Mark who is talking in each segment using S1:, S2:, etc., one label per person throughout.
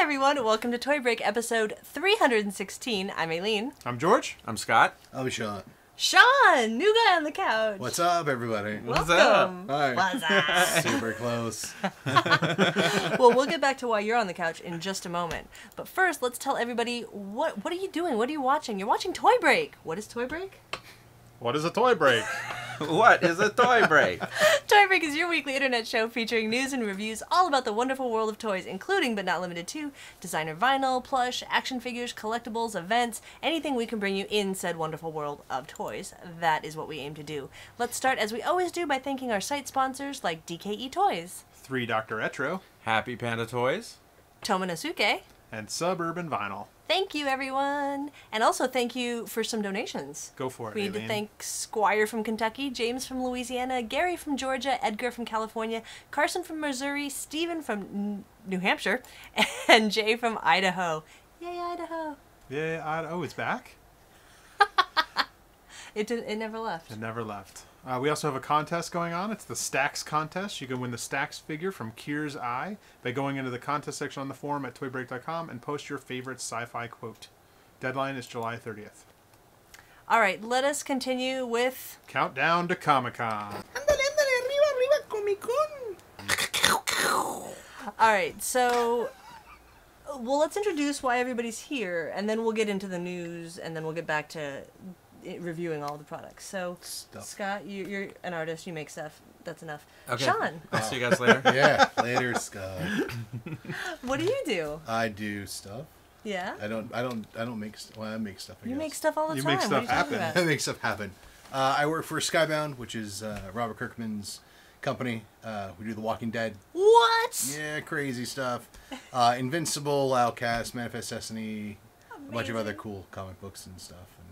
S1: everyone, welcome to Toy Break episode 316. I'm Aileen.
S2: I'm George.
S3: I'm Scott.
S4: I'm Shawn.
S1: Shawn, new guy on the couch.
S4: What's up, everybody?
S3: What's
S1: Welcome.
S4: Hi.
S1: What's up?
S4: Super close.
S1: Well, we'll get back to why you're on the couch in just a moment. But first, let's tell everybody, what are you doing? What are you watching? You're watching Toy Break. What is Toy Break?
S2: What is a toy break?
S3: What is a toy break?
S1: Toy Break is your weekly internet show featuring news and reviews all about the wonderful world of toys, including but not limited to designer vinyl, plush, action figures, collectibles, events, anything we can bring you in said wonderful world of toys. That is what we aim to do. Let's start, as we always do, by thanking our site sponsors like DKE Toys,
S2: 3 Dr. Etro,
S3: Happy Panda Toys.
S1: Tomonosuke.
S2: and Suburban Vinyl.
S1: Thank you, everyone. And also thank you for some donations.
S2: Go for it,
S1: We need to
S2: Aileen.
S1: thank Squire from Kentucky, James from Louisiana, Gary from Georgia, Edgar from California, Carson from Missouri, Stephen from New Hampshire, and Jay from Idaho. Yay, Idaho.
S2: Yeah, oh, it's back?
S1: It never left.
S2: It never left. We also have a contest going on. It's the Stacks contest. You can win the Stacks figure from Kier's Eye by going into the contest section on the forum at toybreak.com and post your favorite sci-fi quote. Deadline is July 30th.
S1: All right, let us continue with...
S2: Countdown to Comic-Con.
S1: All right, so... Well, let's introduce why everybody's here, and then we'll get into the news, and then we'll get back to reviewing all the products. So, Scott, you're an artist. You make stuff. That's enough.
S3: Okay.
S1: Sean,
S3: I'll see you guys later.
S4: Yeah, later, Scott.
S1: what do you do?
S4: I do stuff.
S1: Yeah?
S4: I don't make stuff. Well, I make stuff. I
S1: You
S4: guess.
S1: make stuff all the
S2: You
S1: time.
S2: make
S1: What
S2: stuff
S1: are you talking
S2: happen.
S1: about?
S4: I make stuff happen. I work for Skybound, which is Robert Kirkman's company. We do The Walking Dead.
S1: What?
S4: Yeah, crazy stuff. Invincible, Outcast, Manifest Destiny, a bunch of other cool comic books and stuff, and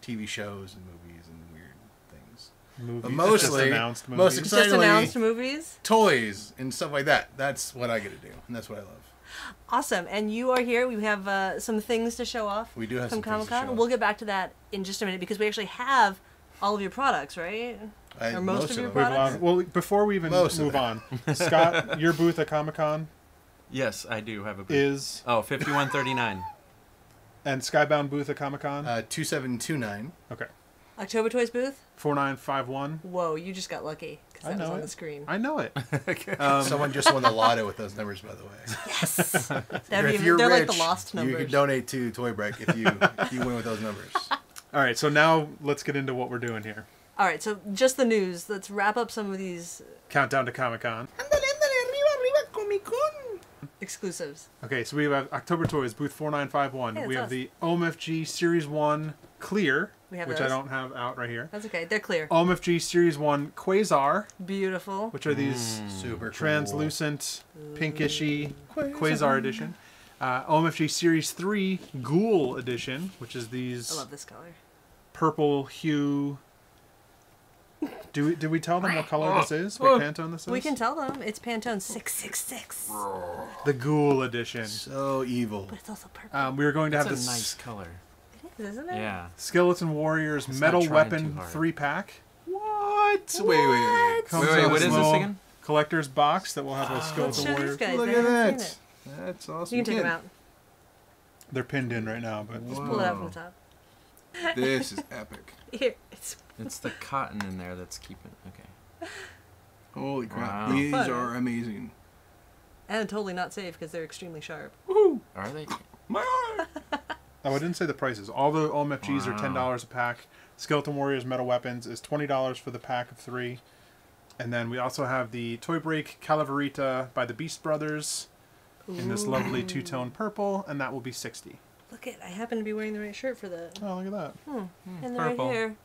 S4: TV shows and movies and weird things.
S2: Movies.
S4: But mostly,
S2: Just announced
S4: most
S2: movies.
S1: Just
S4: excitingly,
S1: announced movies?
S4: toys and stuff like that. That's what I get to do, and that's what I love.
S1: Awesome. And you are here. We have some things to show off.
S4: We do have
S1: from
S4: some things to
S1: Comic-Con.
S4: show off.
S1: We'll get back to that in just a minute because we actually have all of your products, right? Or most of your
S2: We have a
S1: products?
S2: lot- well, before we even
S4: Most of
S2: move
S4: them.
S2: on, Scott, your booth at Comic-Con
S3: Yes, I do have a booth.
S2: is...
S3: Oh, 5139.
S2: And Skybound booth at Comic-Con?
S4: 2729.
S2: Okay.
S1: October Toys booth?
S2: 4951.
S1: Whoa, you just got lucky because
S2: I
S1: that was
S2: know
S1: on
S2: it.
S1: the screen.
S2: I know it.
S4: Someone just won the lotto with those numbers, by the way.
S1: Yes!
S4: If you're
S1: they're
S4: rich,
S1: like the lost numbers.
S4: you can donate to Toy Break if you win with those numbers.
S2: All right, so now let's get into what we're doing here.
S1: All right, so just the news. Let's wrap up some of these
S2: Countdown to Comic-Con.
S1: exclusives.
S2: Okay, so we have October Toys, booth 4951.
S1: Hey,
S2: We
S1: that's
S2: have
S1: us.
S2: the OMFG Series 1 Clear,
S1: We have
S2: which
S1: those.
S2: I don't have out right here.
S1: That's okay. They're clear.
S2: OMFG Series 1 Quasar,
S1: Beautiful.
S2: which are these
S4: Super cool.
S2: translucent, pinkishy Quasar edition. OMFG Series 3 Ghoul edition, which is
S1: I
S2: these
S1: love this color.
S2: purple hue. Do we tell them what color this is? What Pantone this is?
S1: We can tell them it's Pantone 666.
S2: The Ghoul edition.
S4: So evil.
S1: But it's also purple.
S2: We are going to have
S3: That's a
S2: this
S3: nice color.
S1: It is, isn't it?
S3: Yeah.
S2: Skeleton Warriors
S3: It's
S2: Metal
S3: not trying
S2: Weapon
S3: too hard.
S2: 3-pack.
S4: What? Wait.
S2: Comes
S3: Wait,
S2: in a
S3: what is this
S2: small
S3: again?
S2: Collector's box that will have a
S1: Let's
S2: Skeleton
S1: show these
S2: Warriors.
S1: guys.
S4: Look
S1: They
S4: at
S1: haven't
S4: that.
S1: seen it.
S4: That's awesome.
S1: You can take them out.
S2: They're pinned in right now, but
S1: Just pull it out from the top.
S4: This is epic.
S1: Here, it's
S3: It's the cotton in there that's keeping... Okay.
S4: Holy crap.
S3: Wow.
S4: These
S1: Fun.
S4: are amazing.
S1: and totally not safe because they're extremely sharp.
S4: Woohoo!
S3: Are they?
S4: My eye!
S2: oh, I didn't say the prices. All the OMFGs are
S3: Wow.
S2: $10 a pack. Skeleton Warriors Metal Weapons is $20 for the pack of 3. And then we also have the Toy Break Calaverita by the Beast Brothers in this lovely two-tone purple, and that will be $60.
S1: Look it, I happen to be wearing the right shirt for the.
S2: Oh, look at that.
S1: And they're right
S3: purple.
S1: here.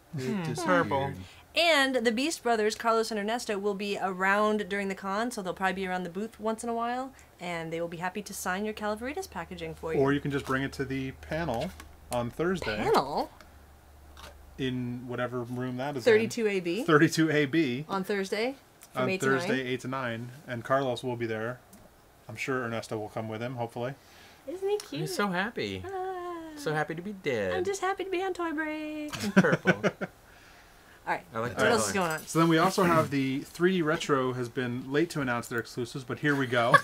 S3: Purple.
S1: And the Beast Brothers, Carlos and Ernesto, will be around during the con, so they'll probably be around the booth once in a while, and they will be happy to sign your Calaveritas packaging for you.
S2: Or you can just bring it to the panel on Thursday
S1: Panel
S2: in whatever room that is
S1: 32AB
S2: in. 32AB
S1: on Thursday from
S2: on
S1: 8
S2: Thursday,
S1: to 9.
S2: 8 to 9. And Carlos will be there. I'm sure Ernesto will come with him, hopefully.
S1: Isn't he cute?
S3: He's so happy.
S1: Ah,
S3: So happy to be dead.
S1: I'm just happy to be on Toy Break.
S3: Purple.
S1: All right.
S3: I like
S1: What
S3: that
S1: else is
S3: color.
S1: going on?
S2: So then we also have the 3D Retro has been late to announce their exclusives, but here we go.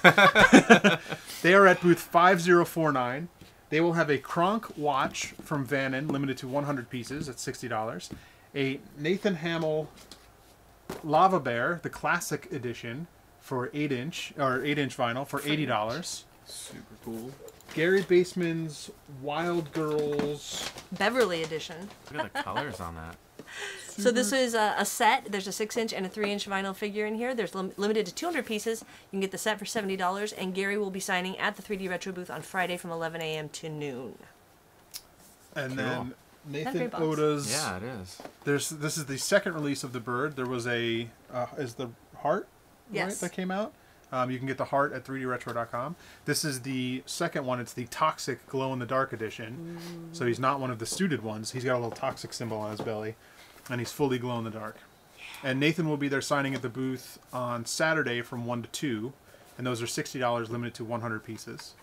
S2: They are at booth 5049. They will have a Kronk watch from Vannon, limited to 100 pieces at $60. A Nathan Hamill Lava Bear, the classic edition, for 8-inch vinyl for $80.
S4: Super cool.
S2: Gary Baseman's Wild Girls.
S1: Beverly edition.
S3: Look at the colors on that.
S1: So this is a set. There's a 6-inch and a 3-inch vinyl figure in here. There's limited to 200 pieces. You can get the set for $70, and Gary will be signing at the 3D Retro booth on Friday from 11 a.m. to noon.
S2: And
S3: Cool.
S2: then Nathan
S1: Great box.
S2: Oda's.
S3: Yeah, it is.
S2: This is the second release of the bird. There was a is the heart
S1: Yes.
S2: right, that came out. You can get the heart at 3dretro.com. This is the second one. It's the toxic glow in the dark edition. So he's not one of the suited ones. He's got a little toxic symbol on his belly, and he's fully glow in the dark. And Nathan will be there signing at the booth on Saturday from 1 to 2, and those are $60, limited to 100 pieces.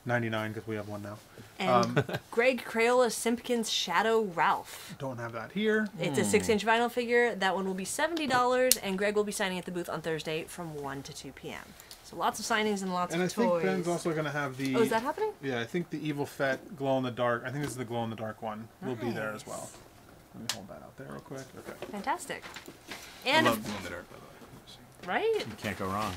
S2: 99 because we have one now.
S1: And Greg Crayola Simpkins Shadow Ralph.
S2: Don't have that here.
S1: It's a 6-inch vinyl figure. That one will be $70, and Greg will be signing at the booth on Thursday from 1 to 2 p.m. So lots of signings and lots
S2: And I
S1: of
S2: think
S1: toys.
S2: Ben's also going to have the.
S1: Oh, is that happening?
S2: Yeah, I think the Evil Fett glow in the dark. I think this is the glow in the dark one. Will be there as well. Let me hold that out there real quick. Okay.
S1: Fantastic.
S4: I
S1: And
S4: love glow in the dark, by the way.
S1: right?
S3: You can't go wrong.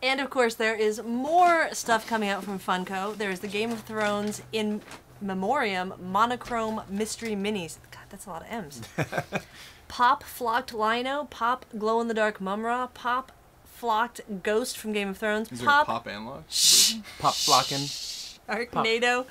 S1: And of course, there is more stuff coming out from Funko. There is the Game of Thrones in memoriam monochrome mystery minis. God, that's a lot of M's. Pop Flocked Lino, Pop Glow in the Dark Mumra, Pop Flocked Ghost from Game of Thrones,
S4: Is there a pop analog?
S3: Pop flocking.
S1: Sharknado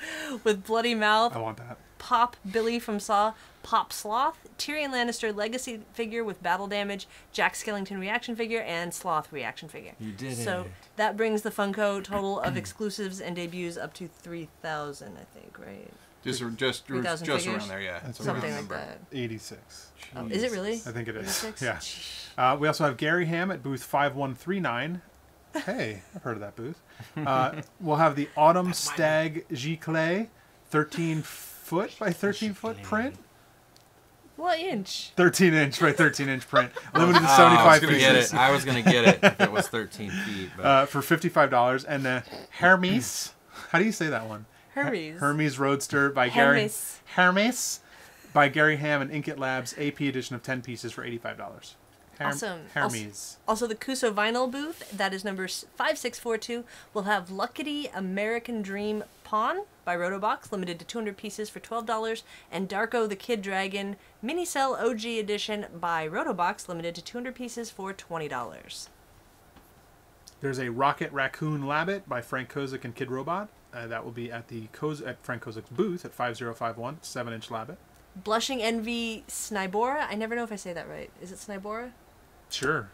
S1: with Bloody Mouth,
S2: I want that.
S1: Pop Billy from Saw, Pop Sloth, Tyrion Lannister legacy figure with battle damage, Jack Skellington reaction figure, and Sloth reaction figure.
S3: You did
S1: So
S3: it.
S1: that brings the Funko total of exclusives and debuts up to 3,000, I think, right?
S4: Just
S1: 3,000
S4: just
S1: figures?
S4: around there, yeah.
S2: That's
S4: It's a
S1: Something
S4: round
S1: like
S4: number.
S1: that.
S2: 86.
S1: Oh, is it really?
S2: I think it is.
S1: 86?
S2: Yeah. We also have Gary Ham at booth 5139. Hey, I've heard of that booth. We'll have the Autumn Stag Giclée 13 foot by 13 foot print.
S1: What inch?
S2: 13 inch by 13 inch print. Limited to
S3: I was
S2: 75
S3: gonna get
S2: pieces.
S3: it. I was gonna get it if it was 13 feet. But
S2: For $55. And the Hermes. How do you say that one?
S1: Hermes.
S2: Hermes Roadster by
S1: Hermes.
S2: Hermes by Gary Ham and Inkit Labs AP edition of 10 pieces for $85.
S1: Awesome.
S2: Hermes.
S1: Also, the Kuso vinyl booth, that is number 5642, will have Luckety American Dream Pawn by Rotobox, limited to 200 pieces for $12, and Darko the Kid Dragon Minicell OG edition by Rotobox, limited to 200 pieces for $20.
S2: There's a Rocket Raccoon Labbit by Frank Kozik and Kid Robot. That will be at the at Frank Kozik's booth at 5051, 7-inch Labbit.
S1: Blushing Envy Snybora. I never know if I say that right. Is it Snybora?
S2: Sure.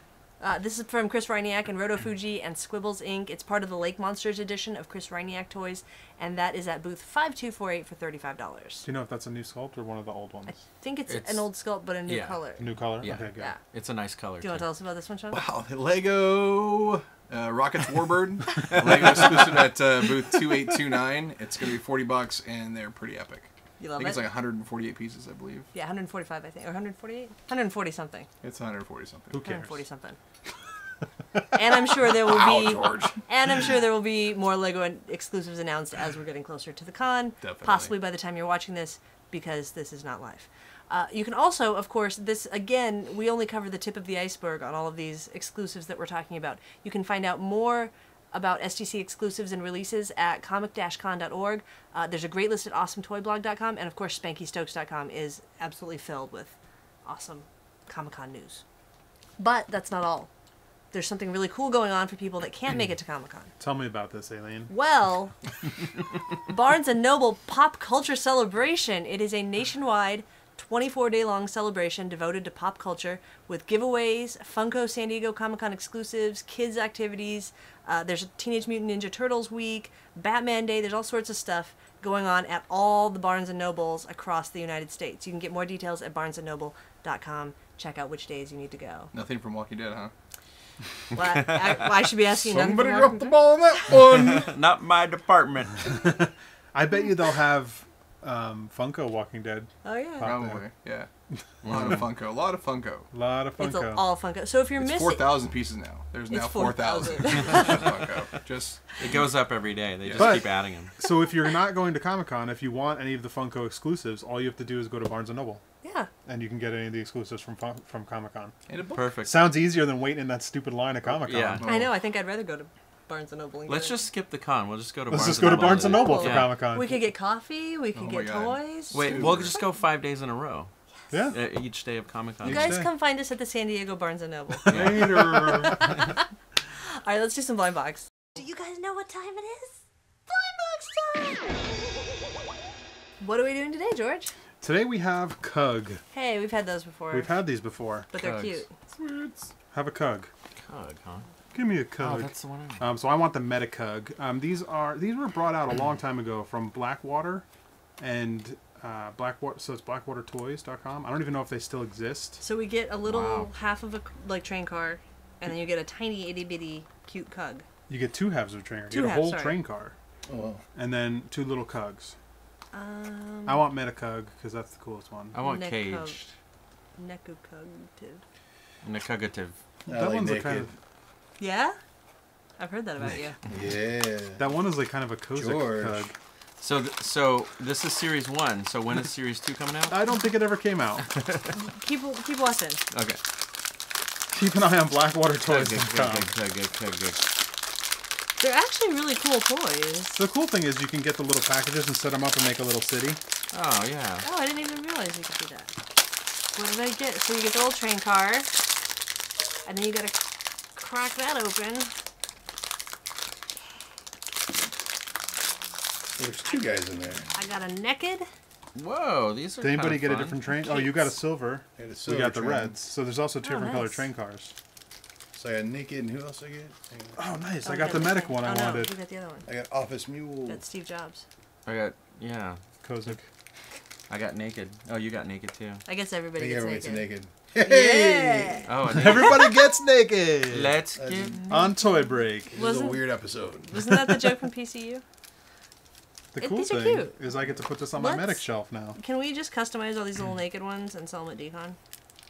S1: This is from Chris Reiniak and Roto Fuji and Squibbles Inc. It's part of the Lake Monsters edition of Chris Reiniak toys, and that is at booth 5248 for $35.
S2: Do you know if that's a new sculpt or one of the old ones?
S1: I think it's
S3: It's-
S1: an old sculpt, but a new
S3: yeah.
S1: color.
S2: New color?
S3: Yeah.
S2: Okay, good.
S1: Yeah.
S3: it's a nice color.
S1: Do you want to
S3: too.
S1: tell us about this one, Sean?
S4: Wow, the Lego Rockets Warbird. Lego exclusive at booth 2829. It's going to be $40, and they're pretty epic.
S1: You
S4: I
S1: love
S4: think
S1: it?
S4: it's like 148 pieces, I believe.
S1: Yeah, 145, I think. Or 148? 140 something.
S4: It's 140 something.
S2: Who cares?
S1: 140 something. And I'm sure there will
S4: Wow,
S1: be
S4: George.
S1: and I'm sure there will be more Lego exclusives announced as we're getting closer to the con.
S4: Definitely.
S1: Possibly by the time you're watching this, because this is not live. You can also, of course, this again, we only cover the tip of the iceberg on all of these exclusives that we're talking about. You can find out more about SDC exclusives and releases at comic-con.org. There's a great list at awesometoyblog.com, and of course SpankyStokes.com is absolutely filled with awesome Comic-Con news. But that's not all. There's something really cool going on for people that can't make it to Comic-Con.
S2: Tell me about this, Aileen.
S1: Well, Barnes & Noble Pop Culture Celebration. It is a nationwide 24-day-long celebration devoted to pop culture with giveaways, Funko San Diego Comic-Con exclusives, kids activities. There's a Teenage Mutant Ninja Turtles week, Batman Day. There's all sorts of stuff going on at all the Barnes & Nobles across the United States. You can get more details at barnesandnoble.com. Check out which days you need to go.
S4: Nothing from Walking Dead, huh?
S1: Well, I should be asking them.
S4: Somebody dropped the ball on that one.
S3: Not my department.
S2: I bet you they'll have Funko Walking Dead.
S1: Oh yeah.
S2: Pop
S5: Probably, yeah. A lot of Funko. A lot of Funko.
S2: A lot of
S1: It's
S2: Funko.
S1: all Funko. So if you're
S5: It's
S1: missing,
S5: 4,000 pieces now. There's now
S1: It's
S5: 4,000
S1: 4,000.
S5: pieces of Funko. Just
S3: It goes up every day. They just
S2: But-
S3: keep adding them.
S2: So if you're not going to Comic-Con, if you want any of the Funko exclusives, all you have to do is go to Barnes & Noble.
S1: yeah.
S2: And you can get any of the exclusives from Comic-Con.
S5: in a book.
S3: Perfect.
S2: Sounds easier than waiting in that stupid line at Comic-Con.
S3: Yeah.
S1: I know. I think I'd rather go to Barnes and Noble. And
S3: Let's
S1: get it.
S3: just skip the con. We'll just go to
S2: Let's
S3: Barnes
S2: just go to
S3: Noble.
S2: Barnes & Noble for
S3: Yeah.
S2: Comic-Con.
S1: We could get coffee. We could
S5: Oh my
S1: get
S5: God.
S1: toys.
S3: Wait,
S5: Dude.
S3: we'll just go 5 days in a row.
S2: Yeah.
S3: Each day of Comic Con.
S1: You
S2: Each
S1: guys
S2: day.
S1: come find us at the San Diego Barnes and Noble.
S2: Later.
S1: All right, let's do some blind box. Do you guys know what time it is? Blind box time! What are we doing today, George?
S2: Today we have Cug.
S1: Hey, we've had those before.
S2: We've had these before.
S1: but they're
S3: Cugs.
S1: cute.
S2: Sweets. Have a Cug.
S3: Cug, huh?
S2: Give me a
S3: Oh,
S2: Cug.
S3: that's the one I
S2: So I want the Meta Cug. These were brought out a long time ago from Blackwater, and Blackwater. So it's BlackwaterToys.com. I don't even know if they still exist.
S1: So we get a little
S3: Wow.
S1: half of a train car, and then you get a tiny itty bitty cute Cug.
S2: You get 2 halves of a train car.
S1: Two
S2: You get a
S1: halves,
S2: whole
S1: sorry.
S2: train car,
S4: Oh, well.
S2: and then 2 little Cugs.
S1: Um,
S2: I want Meta Cug because that's the coolest one.
S3: I want
S1: Neck
S3: caged.
S1: Necocognitive.
S3: Necugative.
S2: That one's a kind of.
S1: Yeah? I've heard that about you.
S4: Yeah.
S2: That one is like kind of a Kozak
S4: George.
S2: Cug.
S3: So this is series 1. So when is series 2 coming out?
S2: I don't think it ever came out.
S1: Keep watching.
S3: Okay.
S2: Keep an eye on
S3: Cug,
S2: BlackwaterToys.com.
S1: They're actually really cool toys.
S2: The cool thing is you can get the little packages and set them up and make a little city.
S3: Oh yeah.
S1: Oh, I didn't even realize you could do that. What did I get? So you get the little train car, and then you gotta crack that open.
S4: There's 2 guys in there.
S1: I got a naked.
S3: Whoa, these are.
S2: Did anybody
S3: kinda
S2: get a
S3: fun.
S2: different train? Oh, you got a silver.
S4: I had a
S2: We
S4: silver
S2: got the
S4: train.
S2: reds. So there's also 2 different colored
S1: nice.
S2: train cars.
S4: So I got Naked, and who else I get?
S2: Oh, nice.
S1: Oh,
S2: I
S1: you
S2: got the
S1: this
S2: medic
S1: one.
S2: one I
S1: No,
S2: wanted.
S1: you got the other one.
S4: I got Office Mule.
S1: That's Steve Jobs.
S3: I got naked. Oh, you got naked too.
S1: I guess
S4: I
S1: everybody
S4: think
S1: gets
S4: everyone
S1: naked.
S4: gets naked.
S1: Yeah.
S3: Oh, and
S2: Everybody gets naked.
S3: let's
S4: That's
S3: get.
S2: On Toy Break.
S4: This is a
S1: Wasn't-
S4: weird episode.
S1: Wasn't that the joke from PCU?
S2: The cool
S1: These are
S2: thing
S1: cute.
S2: is I get to put this on my
S1: Let's-
S2: medic shelf now.
S1: Can we just customize all these little naked ones and sell them at Decon?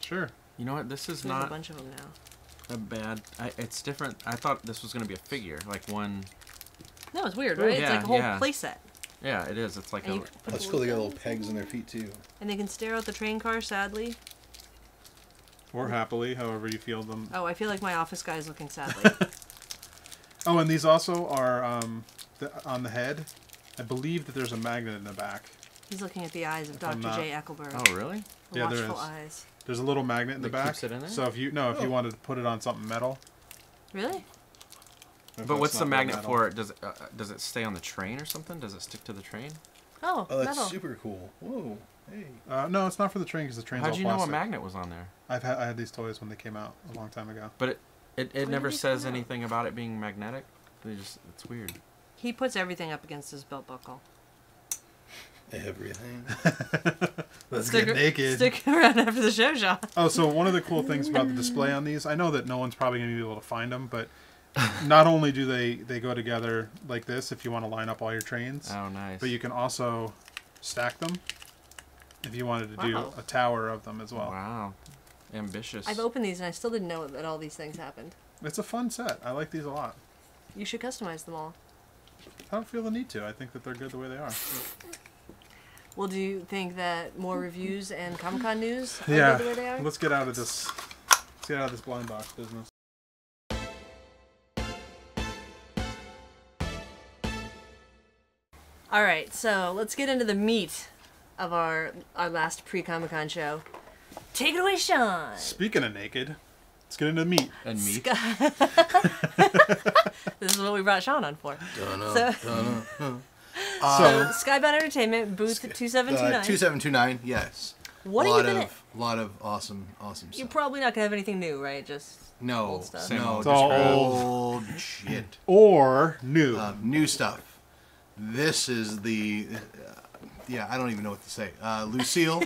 S2: Sure.
S3: You know what? This is
S1: We have a
S3: not
S1: bunch of them now.
S3: a bad. It's different. I thought this was gonna be a figure, like one.
S1: No, it's weird, right? It's
S3: Yeah,
S1: like a whole
S3: yeah.
S1: playset.
S3: Yeah, it is. It's like
S1: And
S3: a.
S1: you put
S4: That's
S1: the
S4: cool. They got
S1: little
S4: little pegs in their feet, too.
S1: And they can stare out the train car sadly.
S2: Or happily, however you feel them.
S1: Oh, I feel like my office guy is looking sadly.
S2: Oh, and these also are on the head. I believe that there's a magnet in the back.
S1: He's looking at the eyes of
S2: I'm
S1: Dr.
S2: not-
S1: J. Ecclesburg.
S3: Oh really?
S1: The
S2: Yeah, there
S1: watchful
S2: is.
S1: eyes.
S2: There's a little magnet in the
S3: That
S2: back.
S3: keeps it in there?
S2: So if you
S4: Oh.
S2: wanted to put it on something metal.
S1: Really?
S2: if
S3: But what's
S2: that's
S3: the
S2: not
S3: magnet
S2: metal.
S3: for it? Does it stay on the train or something? Does it stick to the train?
S1: Oh,
S4: Oh, that's
S1: metal.
S4: super cool. Whoa. Hey.
S2: No, it's not for the train because the train's
S3: How'd
S2: all
S3: you know a
S2: plastic.
S3: magnet was on there?
S2: I had these toys when they came out a long time ago.
S3: But it
S1: When
S3: never
S1: did they
S3: says
S1: come out?
S3: anything about it being magnetic. It's weird.
S1: He puts everything up against his belt buckle.
S4: Everything.
S2: Let's
S1: Stick-
S2: get naked.
S1: Stick around after the show, Shawn.
S2: Oh, so one of the cool things about the display on these, I know that no one's probably going to be able to find them, but not only do they go together like this if you want to line up all your trains,
S3: Oh, nice.
S2: but you can also stack them if you wanted to do
S1: Wow.
S2: a tower of them as well.
S3: Wow, ambitious.
S1: I've opened these and I still didn't know that all these things happened.
S2: It's a fun set. I like these a lot.
S1: You should customize them all.
S2: I don't feel the need to. I think that they're good the way they are.
S1: Well, do you think that more reviews and Comic-Con news are
S2: Yeah.
S1: good the way they are?
S2: Let's get out of this. Let's get out of this blind box business.
S1: All right, so let's get into the meat of our last pre-Comic-Con show. Take it away, Shawn.
S2: Speaking of naked, let's get into meat.
S3: and meat.
S1: This is what we brought Shawn on for.
S4: Dunno,
S1: So-
S4: dunno.
S1: So, Skybound Entertainment, booth 2729.
S4: 2729, yes.
S1: What are you gonna...
S4: lot of awesome
S1: You're
S4: stuff.
S1: probably not gonna have anything new, right? Just
S4: No,
S1: old stuff.
S3: Same
S4: no,
S3: old.
S4: just
S2: It's all
S4: old shit.
S2: Or new.
S4: New stuff. This is the, yeah, I don't even know what to say. Lucille,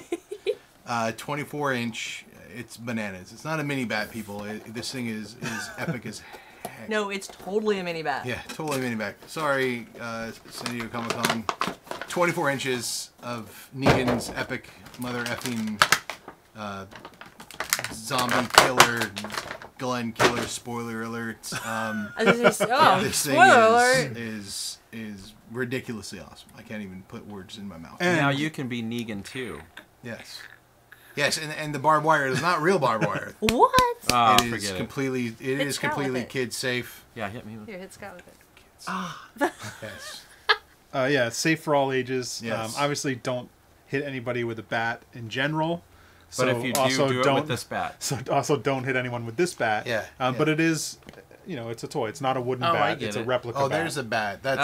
S4: 24-inch. It's bananas. It's not a mini bat, people. This thing is epic as heck.
S1: no, it's totally a mini bat.
S4: Yeah, totally mini bat. Sorry, San Diego Comic-Con. 24 inches of Negan's epic mother effing zombie killer, Glenn killer. Spoiler alert. This thing
S1: spoiler alert.
S4: is ridiculously awesome. I can't even put words in my mouth.
S3: And now you can be Negan too.
S4: Yes. Yes, and the barbed wire is not real barbed wire.
S1: What?
S3: Oh,
S4: It is
S3: forget
S4: completely
S1: Hit Scott with
S4: completely
S1: it.
S4: kid safe.
S3: Yeah, hit me with
S1: Here, hit Scott with it.
S4: Yes.
S2: Yeah, it's safe for all ages.
S4: Yes.
S2: Obviously, don't hit anybody with a bat in general.
S3: But if you do it with this bat.
S2: So also don't hit anyone with this bat.
S4: Yeah,
S2: But it is, it's a toy. It's not a wooden
S3: Oh, I
S2: bat.
S3: get
S2: It's a
S3: it.
S2: replica
S4: Oh,
S2: bat.
S4: there's a bat. That's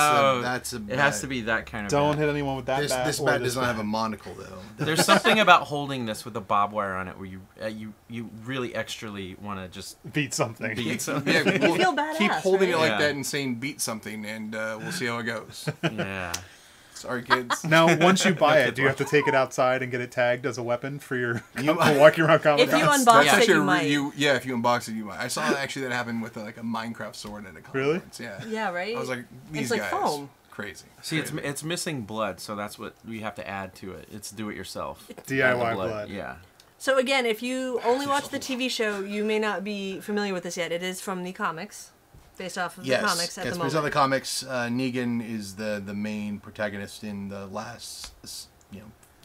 S4: a bat.
S3: It has to be that kind of
S2: Don't
S3: bat.
S2: hit anyone with that bat.
S4: This
S2: or
S4: bat
S2: this
S4: does not have a
S2: bat.
S4: monocle though.
S3: There's something about holding this with a barbed wire on it where you really extrally want to just
S2: Beat something.
S3: beat something.
S5: Yeah,
S1: You feel
S5: we'll
S1: badass,
S5: keep holding it
S1: right?
S5: like
S3: Yeah.
S5: that and saying beat something, and we'll see how it goes.
S3: Yeah.
S5: Sorry, kids.
S2: Now, once you buy
S3: No
S2: it, do you have to take it outside and get it tagged as a weapon for your
S4: You-
S2: for walking around Comic
S1: If you
S2: Con?
S1: unbox
S5: That's
S1: it,
S5: actually
S1: you
S5: a
S1: might.
S5: if you unbox it, you might. I saw actually that happen with like a Minecraft sword at a
S2: Really?
S5: conference. Yeah.
S1: Yeah, right?
S5: I was like, these
S1: like
S5: guys,
S1: foam.
S5: crazy.
S3: See, it's missing blood, so that's what we have to add to it. It's do it yourself.
S2: DIY blood.
S3: Yeah.
S1: So again, if you only watch the TV show, you may not be familiar with this yet. It is from the comics, based off of the comics at the
S4: based
S1: moment.
S4: on the comics. Negan is the main protagonist in the last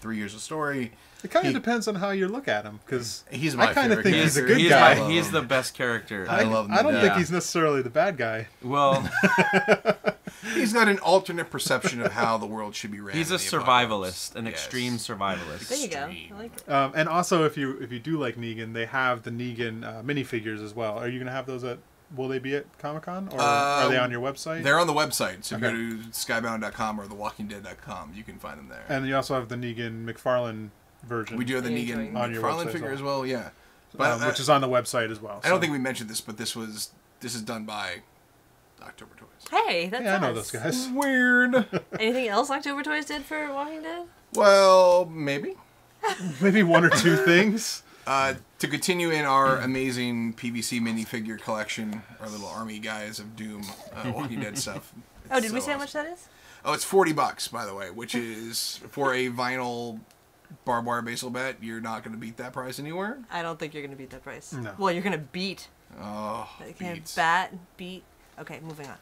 S4: 3 years of story.
S2: It kind of
S4: He-
S2: depends on how you look at him, because
S4: He's my
S2: I kind of
S4: favorite
S2: think he's a
S4: character.
S2: good guy.
S3: He's the best character.
S4: I love him
S2: I
S4: to
S2: don't
S4: death.
S2: think
S3: Yeah.
S2: he's necessarily the bad guy.
S3: Well,
S5: He's got an alternate perception of how the world should be ran.
S3: he's a
S5: in the apocalypse.
S3: survivalist, an
S5: Yes.
S3: extreme survivalist.
S1: There you go.
S5: Extreme.
S1: I like it.
S2: And also, if you do like Negan, they have the Negan minifigures as well. Are you gonna have those at? Will they be at Comic Con, or are they on your website?
S5: They're on the website, so
S2: Okay.
S5: if you go to skybound.com or thewalkingdead.com, you can find them there.
S2: And you also have the Negan McFarlane version.
S5: We do have the
S1: Yeah,
S5: Negan
S2: on your
S5: McFarlane
S2: website
S5: figure
S2: as
S5: as well, yeah. But
S2: which is on the website as well.
S5: I don't
S2: so-
S5: think we mentioned this, but this is done by October Toys.
S1: Hey, that's
S2: Yeah, I know
S1: us.
S2: those guys.
S5: Weird.
S1: Anything else October Toys did for Walking Dead?
S5: Well, maybe.
S2: Maybe one or two things.
S5: To continue in our amazing PVC minifigure collection, our little army guys of Doom, Walking Dead stuff.
S1: Oh,
S5: It's
S1: did we
S5: so
S1: say how
S5: awesome.
S1: much that is?
S5: Oh, it's $40, by the way, which is for a vinyl barbed wire baseball bat. You're not going to beat that price anywhere.
S1: I don't think you're going to beat that price.
S2: No.
S1: Well, you're going to beat.
S5: Oh,
S1: You can
S5: beats.
S1: beat. Okay, moving on.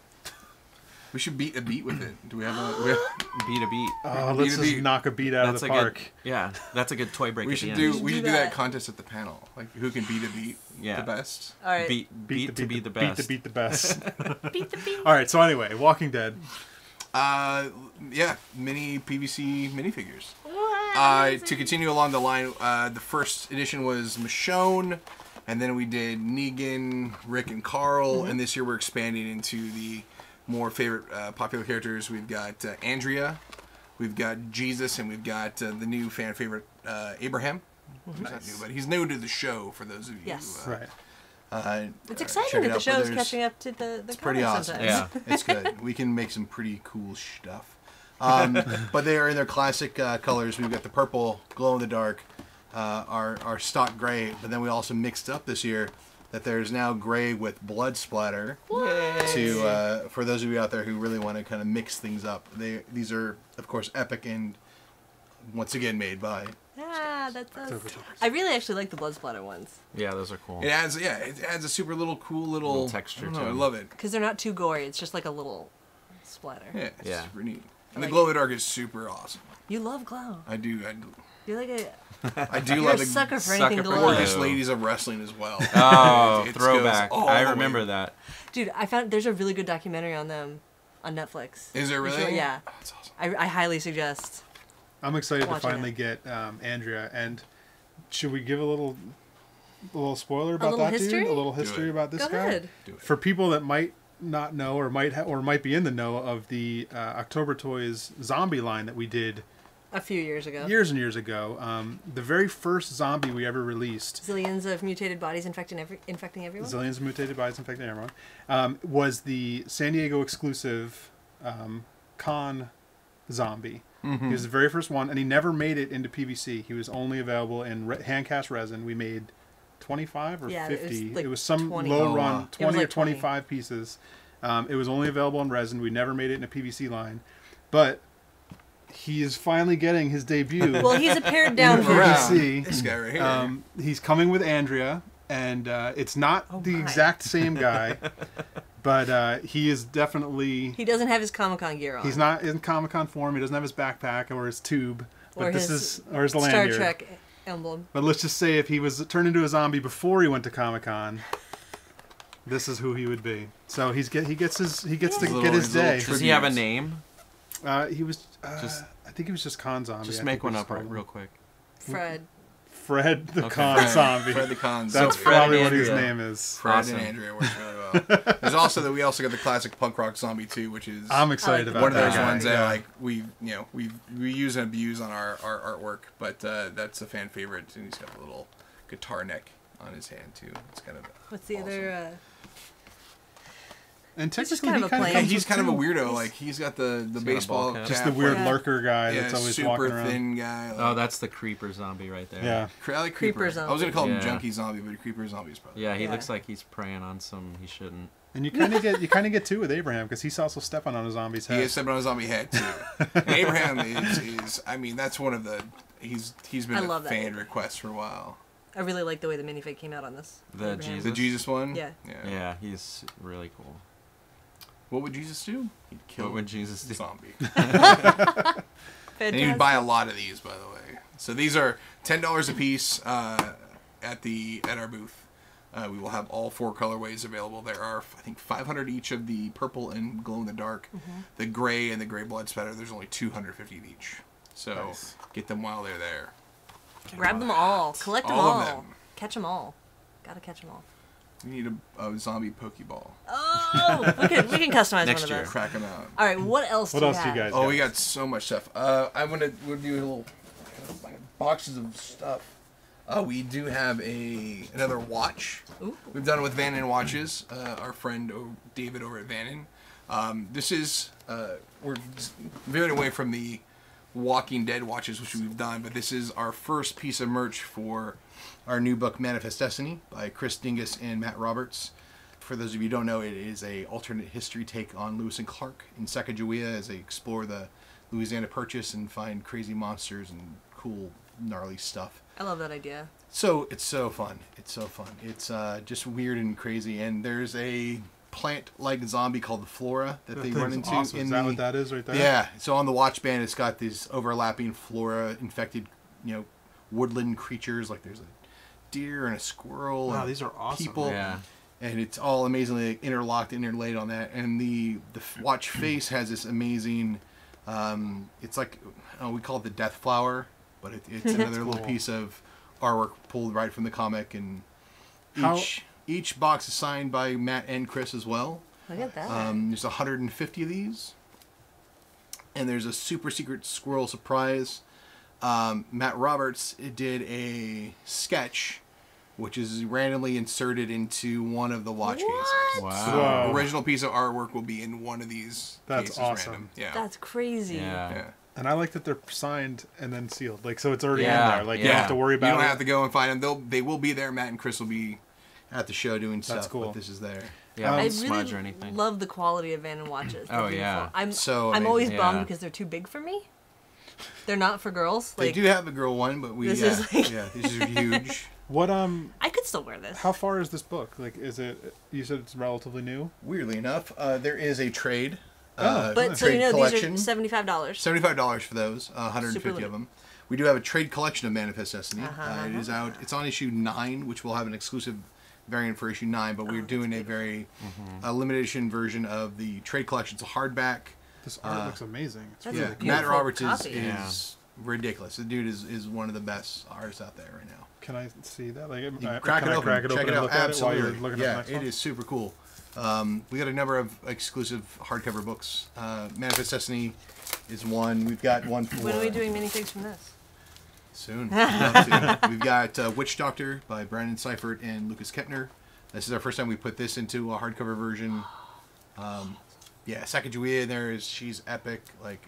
S5: We should beat a beat with it. Do we have a?
S3: Beat a beat.
S2: Oh, let's just
S5: beat.
S2: knock a beat out
S3: That's
S2: of
S3: a
S2: the park.
S3: good. Yeah, that's a good toy break.
S5: We
S3: at
S5: should
S3: the
S5: do.
S3: end.
S5: We
S1: do
S5: should do that
S1: that.
S5: contest at the panel. Like who can beat a beat
S3: Yeah.
S5: the best.
S1: All right.
S3: Beat to be the best.
S2: Beat to beat the best.
S1: Beat the beat.
S2: All right. So anyway, Walking Dead.
S5: Yeah, mini PVC minifigures.
S1: What?
S5: To continue along the line, the first edition was Michonne, and then we did Negan, Rick, and Carl, and this year we're expanding into the more favorite popular characters. We've got Andrea, we've got Jesus, and we've got the new fan favorite Abraham. Who's not new, but he's new to the show for those of you.
S1: Yes.
S2: Right.
S1: It's exciting
S5: check it
S1: that the
S5: out, but
S1: show's
S5: there's-
S1: catching up to the
S4: It's pretty
S1: comics
S4: awesome.
S1: sometimes.
S3: Yeah.
S4: It's good. We can make some pretty cool stuff. But they are in their classic colors. We've got the purple, glow in the dark, our stock gray. But then we also mixed up this year that there's now gray with blood splatter. To for those of you out there who really want to kind of mix things up, these are of course epic and once again made by.
S1: Yeah, that's I really actually like the blood splatter ones
S3: Yeah, those are cool.
S5: It adds a super cool little
S3: texture
S5: I don't know,
S3: to
S5: I
S3: them.
S5: love it.
S1: because they're not too gory. It's just like a little splatter.
S5: Yeah, it's
S3: Yeah.
S5: super neat. And the
S1: Like
S5: glow in the dark is super awesome.
S1: You love glow.
S5: I do
S1: You're like a
S5: You're
S1: you're a sucker for anything
S3: sucker for
S1: glow.
S5: gorgeous
S3: Glow.
S5: ladies of wrestling as well.
S3: Oh,
S5: It
S3: throwback.
S5: goes all
S3: I
S5: the
S3: remember
S5: way.
S3: that.
S1: Dude, I found there's a really good documentary on them on Netflix.
S5: Is there
S1: You
S5: really?
S1: should- yeah.
S5: Oh, that's awesome.
S1: I highly suggest.
S2: I'm excited to
S1: Watching
S2: finally get Andrea. And should we give a little spoiler about
S1: little
S2: that
S1: history?
S2: dude? A little
S5: Do
S2: history
S5: it.
S2: about this
S1: Go
S2: guy.
S1: ahead.
S5: Do it.
S2: For people that might not know or might be in the know of the October Toys zombie line that we did
S1: A few years ago.
S2: years and years ago, the very first zombie we ever released,
S1: Zillions of mutated bodies infecting everyone.
S2: zillions of mutated bodies infecting everyone, was the San Diego exclusive con zombie. He was the very first one, and he never made it into PVC. He was only available in hand-cast resin. We made 25 or
S1: Yeah, it was
S2: 50.
S1: like
S2: It was some
S1: 20.
S2: low
S4: Oh,
S2: run,
S4: wow.
S2: 20 or
S1: like 20.
S2: 25 pieces. It was only available in resin. We never made it in a PVC line. But he is finally getting his debut.
S1: Well, he's a pared down
S2: Around.
S1: version.
S2: See,
S5: This guy right here.
S2: He's coming with Andrea, and it's not the
S1: my.
S2: exact same guy, but he is definitely.
S1: He doesn't have his Comic-Con gear on.
S2: He's not in Comic-Con form. He doesn't have his backpack or his tube. But
S1: Or
S2: this
S1: his
S2: is or his
S1: Star
S2: lanyard.
S1: Trek emblem.
S2: But let's just say if he was turned into a zombie before he went to Comic-Con, this is who he would be. So he gets to get his day.
S3: Does he have a name?
S2: He was
S3: Just-
S2: I think he was just Con Zombie.
S3: Just
S2: I
S3: make
S2: think we
S3: one
S2: just
S3: up
S2: called him.
S3: real quick.
S1: Fred.
S2: Fred the
S3: Okay.
S2: Con Zombie.
S5: Fred the Con
S2: That's
S5: Zombie.
S3: Fred
S2: probably
S3: and
S2: what his
S3: Andrea.
S2: name is.
S5: Fred
S3: Awesome.
S5: and Andrea works really well. There's also we also got the classic punk rock zombie too, which is
S2: I'm excited
S1: I like
S2: about
S5: one of
S2: that
S5: those
S2: guy.
S5: ones that
S2: Yeah.
S5: like we use and abuse on our artwork, but that's a fan favorite, and he's got a little guitar neck on his hand too. It's kind of
S1: What's the
S5: awesome.
S1: other?
S2: And
S1: just
S2: technically,
S1: kind
S2: he
S1: of a
S2: kind of
S1: plain-
S5: Yeah,
S2: comes
S5: he's
S2: with
S5: kind of a
S2: two.
S5: weirdo. Like he's got the
S3: got a
S5: baseball
S3: ball cap.
S5: cap,
S2: Just the weird
S1: Yeah.
S2: lurker guy
S5: yeah,
S2: that's always
S5: super
S2: walking around.
S5: thin guy. Like,
S3: Oh, that's the creeper zombie right there.
S2: Yeah.
S5: I like
S1: Creeper
S5: Creeper. I was gonna call him
S3: zombie. Yeah.
S5: Junkie Zombie, but Creeper Zombie is probably.
S3: Yeah, he
S1: Yeah.
S3: looks like he's preying on some he shouldn't.
S2: And you kind of get two with Abraham because he's also stepping on a zombie's
S5: He
S2: head.
S5: is stepping on a zombie head too. And Abraham is I mean that's one of the he's been
S1: I
S5: a
S1: love that
S5: fan
S1: Abraham.
S5: request for a while.
S1: I really like the way the minifig came out on this.
S3: The
S1: Abraham.
S3: Jesus.
S5: The Jesus one.
S1: Yeah.
S3: Yeah, he's really cool.
S5: What would Jesus do? He'd kill
S3: What would Jesus
S5: a
S3: do?
S5: zombie.
S1: Fantastic.
S5: And you'd buy a lot of these, by the way. So these are $10 a piece at our booth. We will have all 4 colorways available. There are, I think, 500 each of the purple and glow in the dark.
S1: Mm-hmm.
S5: The gray and the gray blood spatter. There's only 250 of each. So
S2: Nice.
S5: get them while they're there.
S1: Grab them all. Collect them
S5: All
S1: all.
S5: of them.
S1: Catch them all. Gotta catch them all.
S5: We need a zombie Pokeball.
S1: Oh, we can customize
S3: Next
S1: one of
S3: year.
S1: those.
S5: Crack them out.
S1: All right, what else?
S2: What
S1: do
S2: else
S1: you
S2: do
S1: have?
S2: you guys?
S5: Oh, we got so much stuff. I'm gonna we'll do a little boxes of stuff. We do have another watch.
S1: Ooh.
S5: We've done it with Vannon Watches. Our friend David over at Vannon. This is we're veering away from the Walking Dead watches, which we've done, but this is our first piece of merch for our new book, Manifest Destiny, by Chris Dingus and Matt Roberts. For those of you who don't know, it is a alternate history take on Lewis and Clark in Sacagawea as they explore the Louisiana Purchase and find crazy monsters and cool, gnarly stuff.
S1: I love that idea.
S5: So it's so fun. It's so fun. It's just weird and crazy. And there's a plant-like zombie called the Flora that they run into.
S2: Awesome.
S5: In
S2: Is that
S5: the,
S2: what that is right there?
S5: Yeah. So on the watch band, it's got these overlapping flora-infected, woodland creatures. Like there's a deer and a squirrel.
S2: Wow,
S5: and
S2: these are awesome.
S5: people.
S3: Yeah.
S5: And it's all amazingly interlocked, interlaid on that. And the watch face has this amazing. It's like we call it the Death Flower, but it's another little
S2: cool.
S5: piece of artwork pulled right from the comic. And
S2: How-
S5: each box is signed by Matt and Chris as well.
S1: Look at that.
S5: There's 150 of these, and there's a super secret squirrel surprise. Matt Roberts did a sketch, which is randomly inserted into one of the watch cases.
S1: What?
S5: So
S2: Wow.
S5: the original piece of artwork will be in one of these
S2: That's
S5: cases.
S2: awesome.
S5: Random. Yeah.
S1: That's crazy.
S3: Yeah.
S5: yeah.
S2: And I like that they're signed and then sealed. Like, so it's already
S3: Yeah,
S2: in there. Like, you
S3: yeah.
S2: don't have to worry
S5: You
S2: about
S5: don't
S2: it.
S5: have to go and find them. They will be there. Matt and Chris will be at the show doing
S2: That's
S5: stuff.
S2: cool.
S5: But this is there.
S3: Yeah,
S1: I
S3: won't smudge or
S1: really
S3: anything.
S1: love the quality of Vannon watches. They're
S3: Oh,
S1: beautiful.
S3: yeah.
S1: I'm
S5: So
S1: I'm always
S3: amazing.
S1: bummed
S3: Yeah.
S1: because they're too big for me. They're not for girls.
S5: They
S1: Like
S5: do have a girl one, but
S1: This is like-
S5: these are huge.
S2: What,
S1: I could still wear this.
S2: how far is this book? Like, is it, you said it's relatively new?
S5: Weirdly enough, there is a trade.
S1: But so
S5: trade
S1: you know
S5: collection.
S1: these are $75.
S5: $75 for those, 150
S1: Super
S5: of them. We do have a trade collection of Manifest Destiny.
S1: Uh-huh.
S5: It is out. It's on issue 9, which will have an exclusive variant for issue 9. But we're doing a very limited edition version of the trade collection. It's a hardback.
S2: This art looks amazing. It's
S1: That's
S2: really
S1: a
S2: cool.
S1: beautiful
S5: Matt Roberts
S1: copy.
S5: is ridiculous. The dude is one of the best artists out there right now.
S2: Can I see that? Like,
S5: You
S2: can
S5: crack it
S2: I
S5: open.
S2: crack it
S5: Check
S2: open
S5: it
S2: and
S5: out.
S2: look at it while
S5: Absolutely.
S2: you're looking
S5: Yeah,
S2: at the next
S5: it
S2: one?
S5: is super cool. We got a number of exclusive hardcover books. Manifest Destiny is one. We've got one for
S1: When are we doing minifigs from this?
S5: soon. I'd love to. We've got Witch Doctor by Brandon Seifert and Lucas Kepner. This is our first time we put this into a hardcover version. Yeah, Sacagawea in there she's epic. Like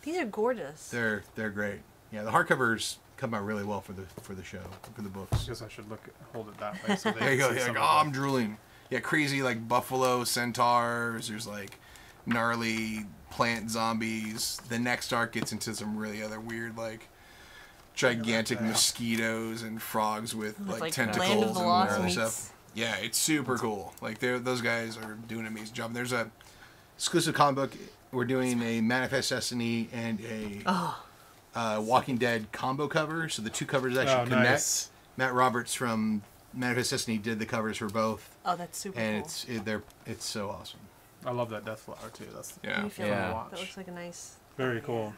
S1: These are gorgeous.
S5: they're great. Yeah, the hardcovers come out really well for the show, for the books.
S2: I guess I should hold it that way. So they
S5: There you
S2: can
S5: go.
S2: see
S5: You're
S2: some
S5: like,
S2: of
S5: oh,
S2: it.
S5: I'm drooling. Yeah, crazy like buffalo centaurs. There's like gnarly plant zombies. The next arc gets into some really other weird, like, gigantic mosquitoes and frogs with like tentacles
S1: Land of the
S5: and
S1: Lost
S5: other
S1: meets-
S5: stuff. Yeah, it's super cool. Like, those guys are doing an amazing job. There's a exclusive comic book. We're doing a Manifest Destiny and a Walking Dead combo cover. So the two covers actually connect.
S2: Nice.
S5: Matt Roberts from Manifest Destiny did the covers for both,
S1: Oh, that's super
S5: and
S1: cool.
S5: it's so awesome.
S2: I love that Death Flower too. That's
S1: How do
S5: Yeah,
S1: you feel
S3: Yeah.
S1: about
S2: Watch.
S1: that? That looks like a nice.
S2: very cool.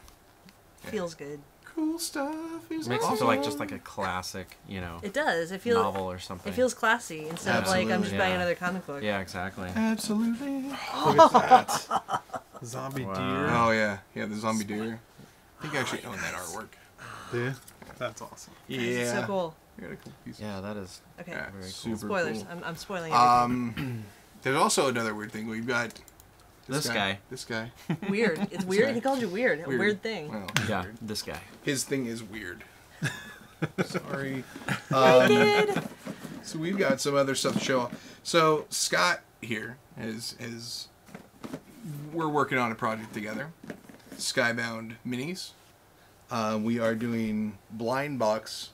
S1: Feels good.
S5: cool stuff.
S3: It makes it feel like just like a classic, you know,
S1: It does. It feels.
S3: novel or something.
S1: It feels classy instead of like I'm just
S3: Absolutely.
S1: buying
S3: Yeah.
S1: another comic book.
S3: Yeah, exactly.
S5: Absolutely.
S2: Look at that. Zombie
S3: Wow.
S2: deer.
S5: Oh yeah, the zombie deer. I think I actually own that artwork.
S2: Do you? That's awesome.
S5: Yeah.
S1: It's so cool.
S5: I got a couple pieces.
S3: Yeah, that is.
S1: Okay.
S5: Yeah,
S3: Very cool.
S5: super
S1: Spoilers.
S5: cool.
S1: I'm spoiling everything.
S5: There's also another weird thing. We've got
S3: This guy.
S5: This guy.
S1: Weird. It's weird.
S5: guy.
S1: He called you weird. A weird thing.
S5: Well,
S3: Yeah,
S5: weird.
S3: this guy.
S5: His thing is weird. Sorry.
S1: Naked.
S5: So we've got some other stuff to show off. So Scott here is we're working on a project together. Skybound minis. We are doing blind box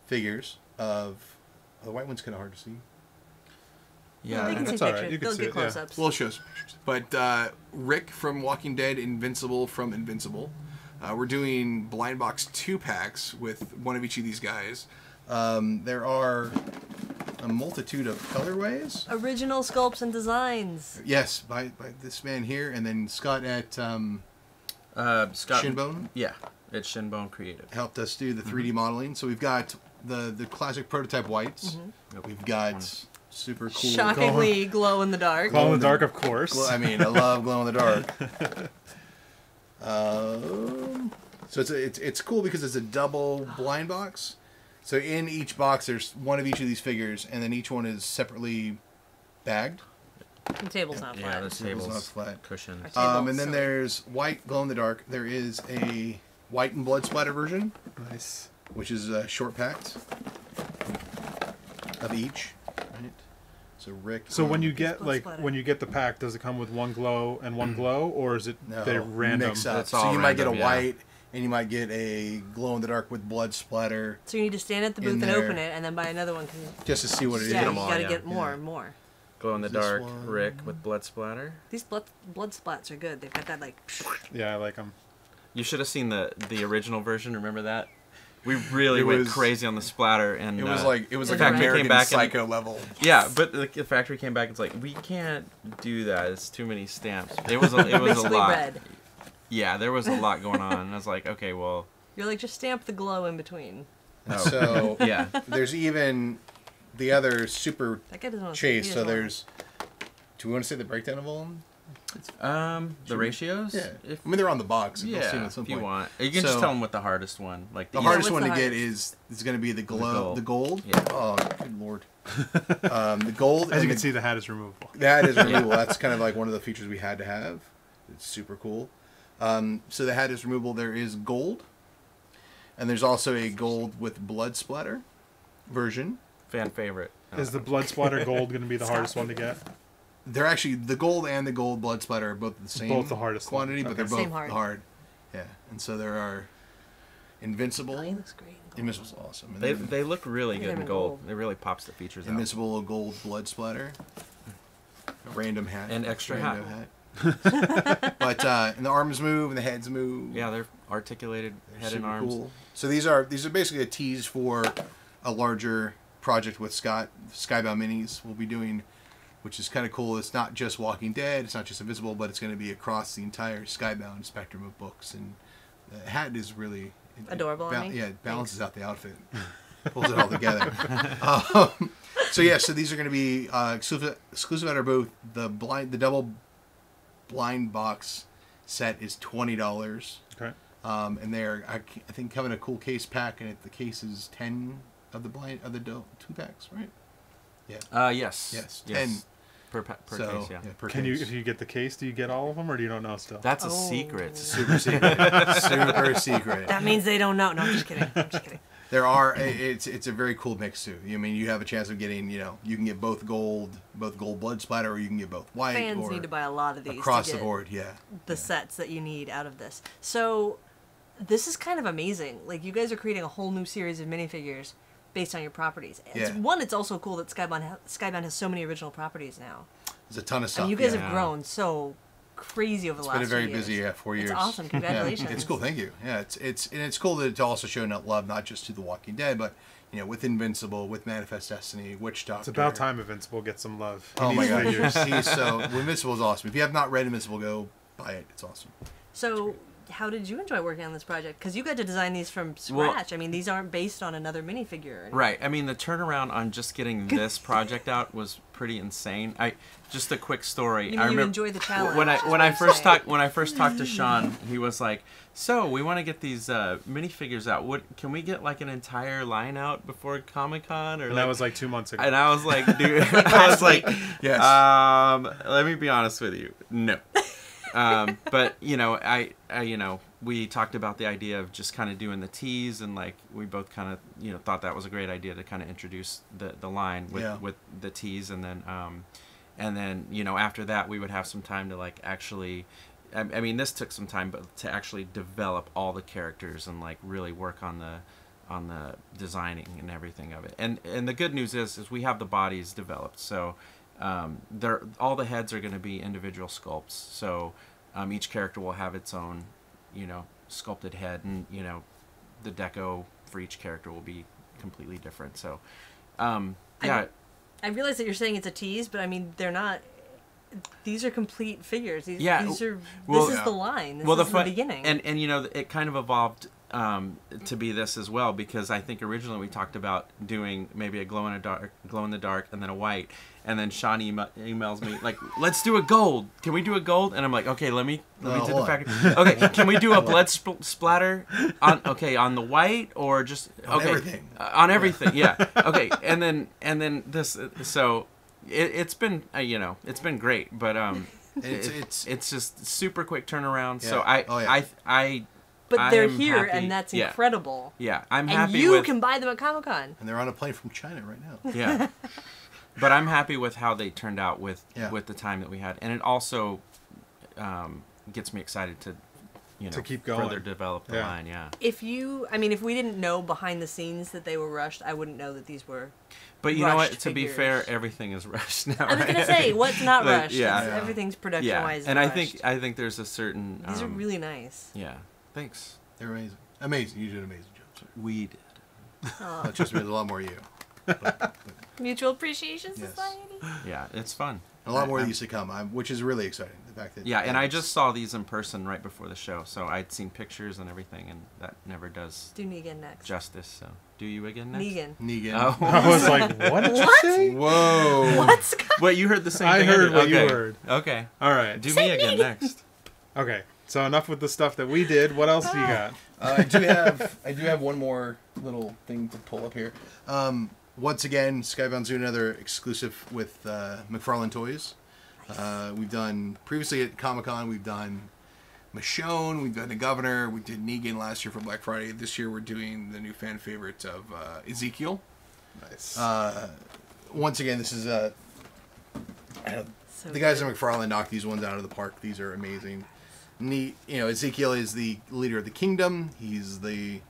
S5: figures of the white one's kind of hard to see.
S3: Yeah,
S1: They can see
S2: that's all right.
S1: pictures.
S2: You can
S1: They'll
S2: see
S1: get
S2: it, yeah.
S1: close-ups.
S5: We'll show some pictures. But Rick from Walking Dead, Invincible from Invincible. We're doing blind box 2-packs with one of each of these guys. There are a multitude of colorways.
S1: Original sculpts and designs.
S5: Yes, by this man here, and then Scott at
S3: Scott.
S5: Shinbone
S3: Yeah, it's Shinbone Creative.
S5: helped us do the 3D modeling. So we've got the classic prototype whites.
S3: Yep.
S5: We've got super cool.
S1: Shockingly glow in the dark.
S2: Glow in the dark, of course.
S5: I mean, I love glow in the dark. So it's cool because it's a double blind box. So in each box, there's one of each of these figures, and then each one is separately bagged.
S1: The table's not
S3: Yeah,
S1: flat.
S3: the table's
S5: not flat.
S3: cushion.
S1: Our table,
S5: And then
S1: so-
S5: there's white glow in the dark. There is a white and blood splatter version,
S2: Nice.
S5: which is short packed of each. Right. So Rick.
S2: So when you
S1: Blood
S2: get
S1: splatter.
S2: when you get the pack, does it come with one glow and one glow, or is it
S5: no,
S2: they're random?
S5: mix up.
S3: It's
S5: So
S3: all
S5: you might get a
S3: random, yeah.
S5: white, and you might get a glow in the dark with blood splatter,
S1: So you need to stand at the
S5: in
S1: booth and
S5: there.
S1: open it, and then buy another one. Cause
S5: just to see what it is.
S1: yeah, you
S3: them all,
S1: gotta
S3: yeah.
S1: get more
S5: Yeah.
S1: and more.
S3: Glow in the
S5: This
S3: dark
S5: one.
S3: Rick with blood splatter.
S1: These blood splats are good. They've got that like.
S2: Yeah, I like them.
S3: You should have seen the original version. Remember that? We really
S5: It
S3: went
S5: was-
S3: crazy on the splatter, and
S5: It was like
S1: It's
S5: an
S1: right.
S5: American
S3: Came back and-
S5: Psycho level.
S3: yeah, but the factory came back. It's like we can't do that. It's too many stamps. It was a
S1: Basically
S3: lot.
S1: red.
S3: Yeah, there was a lot going on, and I was like, okay, well,
S1: You're like just stamp the glow in between.
S3: no.
S5: So
S3: yeah,
S5: there's even the other super
S1: That guy doesn't want to
S5: chase. So there's. Do we want to say the breakdown of all of them?
S3: the ratios.
S5: Yeah.
S3: If,
S5: I mean, they're on the box. You'll see them
S3: yeah,
S5: at some
S3: if you
S5: point.
S3: want, you can
S5: So-
S3: just tell them what the hardest one. Like
S5: The
S3: easy-
S5: hardest
S1: what's
S5: one
S1: the
S5: to get
S1: hardest?
S5: is going to be the glow, the gold.
S3: Yeah.
S5: Oh, good lord. The gold.
S2: As
S5: and
S2: you can
S5: the-
S2: see, the hat is removable.
S5: that is removable. That's kind of like one of the features we had to have. It's super cool. So the hat is removable. There is gold, and there's also a gold with blood splatter version.
S3: fan favorite.
S2: Is the blood splatter gold going to be the hardest one to get?
S5: They're actually the gold and the gold blood splatter are both the same.
S2: Both the hardest one.
S5: quantity, but
S2: Okay.
S5: they're both
S1: Same hard.
S5: hard. Yeah, and so there are Invincible.
S1: Oh, he looks great.
S5: Invincible's awesome. And
S3: They
S5: then
S3: they look really
S1: Look at
S3: good
S1: them
S3: in
S1: in
S3: gold.
S1: gold.
S3: It really pops the features out.
S5: Invincible gold blood splatter. A random hat.
S3: And extra
S5: Rando
S3: hat.
S5: But and the arms move and the heads move.
S3: Yeah, they're articulated head and
S5: Super
S3: arms.
S5: cool. So these are basically a tease for a larger project with Scott. Skybound minis we'll be doing, which is kind of cool. It's not just Walking Dead. It's not just Invisible, but it's going to be across the entire Skybound spectrum of books. And the hat is really
S1: Adorable on me?
S5: Yeah, it balances out the outfit. Pulls it all together. So these are going to be exclusive at our booth. The double blind box set is $20.
S2: Okay.
S5: And they're I think come in a cool case pack, and the case is 10 of the 2-packs, right? Yeah.
S3: Yes.
S5: Yes.
S3: Yes.
S5: 10.
S3: Per
S5: So
S3: case, yeah.
S5: per
S2: Can you,
S5: case.
S2: if you get the case, do you get all of them, or do you don't know still?
S3: That's a
S1: Oh.
S3: secret.
S5: Super secret. Super secret.
S1: That means they don't know. No, I'm just kidding. I'm just kidding.
S4: there are. It's a very cool mix too. I mean, you have a chance of getting, you can get both gold blood splatter, or you can get both white.
S1: Fans
S4: or
S1: need to buy a lot of these
S4: across
S1: to
S4: the
S1: get
S4: board. Yeah,
S1: the sets that you need out of this. So this is kind of amazing. Like, you guys are creating a whole new series of minifigures based on your properties. It's also cool that Skybound has so many original proproperties now.
S4: There's a ton of stuff.
S1: And you guys have grown so crazy over the last 4 years.
S4: It's been a very busy 4 years.
S1: It's awesome. Congratulations.
S4: Yeah, it's cool. Thank you. Yeah, it's cool to also show love not just to The Walking Dead, but with Invincible, with Manifest Destiny, Witch Doctor.
S2: It's about time Invincible gets some love.
S4: Oh my god, Invincible is awesome. If you have not read Invincible, go buy it. It's awesome.
S1: So, how did you enjoy working on this project? Because you got to design these from scratch. I mean, these aren't based on another minifigure.
S3: Right. I mean, the turnaround on just getting this project out was pretty insane. Just a quick story.
S1: You enjoyed the challenge.
S3: When I first talked to Shawn, he was like, "So we want to get these minifigures out. Can we get like an entire line out before Comic-Con?"
S2: And that was like 2 months ago.
S3: And I was like, "Dude, I was like,
S4: yes.
S3: Let me be honest with you, no." But we talked about the idea of just kind of doing the tease, and like we both kind of thought that was a great idea to kind of introduce the line with the tease, and then after that we would have some time to like actually. I mean, this took some time, but to actually develop all the characters and like really work on the designing and everything of it. And the good news is we have the bodies developed, so. All the heads are going to be individual sculpts, so each character will have its own, sculpted head, and the deco for each character will be completely different. So, yeah.
S1: I realize that you're saying it's a tease, but I mean they're not. These are complete figures. This is the line. This is the beginning.
S3: And it kind of evolved to be this as well, because I think originally we talked about doing maybe a glow in the dark, and then a white, and then Shawn emails me like, "Let's do a gold. Can we do a gold?" And I'm like, "Okay, let me do the fact. Okay, can we do a blood splatter on the white, or just
S4: everything
S3: on everything? Yeah. Okay, and then this. So it's been it's been great, but it's just super quick turnaround.
S4: Yeah.
S3: So
S1: But they're here, and that's incredible.
S3: Yeah, I'm
S1: and
S3: happy.
S1: You can buy them at Comic-Con.
S4: And they're on a plane from China right now.
S3: Yeah, but I'm happy with how they turned out with the time that we had, and it also gets me excited to
S2: keep going,
S3: further develop the line. Yeah.
S1: If we didn't know behind the scenes that they were rushed, I wouldn't know that these were.
S3: But you know what? To be fair, everything is rushed now.
S1: I was gonna say, what's not rushed?
S3: Yeah.
S1: Everything's production-wise.
S3: And
S1: rushed.
S3: I think there's a certain.
S1: These are really nice.
S3: Yeah. Thanks.
S4: They're amazing. Amazing. You did an amazing job, sir.
S3: We did.
S4: Not just me, there's a lot more of you. But,
S1: Mutual Appreciation Society.
S3: Yeah, it's fun.
S4: a lot more of these to come, which is really exciting. The fact that
S3: and I just saw these in person right before the show, so I'd seen pictures and everything, and that never does
S1: do Negan next.
S3: Justice. So do you again next?
S4: Negan.
S3: Oh.
S2: I was like, what did you say?
S4: Whoa.
S1: What, Scott?
S3: Wait, you heard the same
S2: I
S3: thing?
S2: heard what
S3: okay.
S2: you heard.
S3: Okay.
S2: All right.
S3: Do me again next.
S2: Okay. So enough with the stuff that we did. What else do you got?
S4: I do have one more little thing to pull up here. Once again, Skybound's doing another exclusive with McFarlane Toys. We've done previously at Comic-Con. We've done Michonne. We've done the Governor. We did Negan last year for Black Friday. This year we're doing the new fan favorite of Ezekiel.
S2: Nice.
S4: Once again, this is the guys at McFarlane knocked these ones out of the park. These are amazing. Ezekiel is the leader of the kingdom. He's the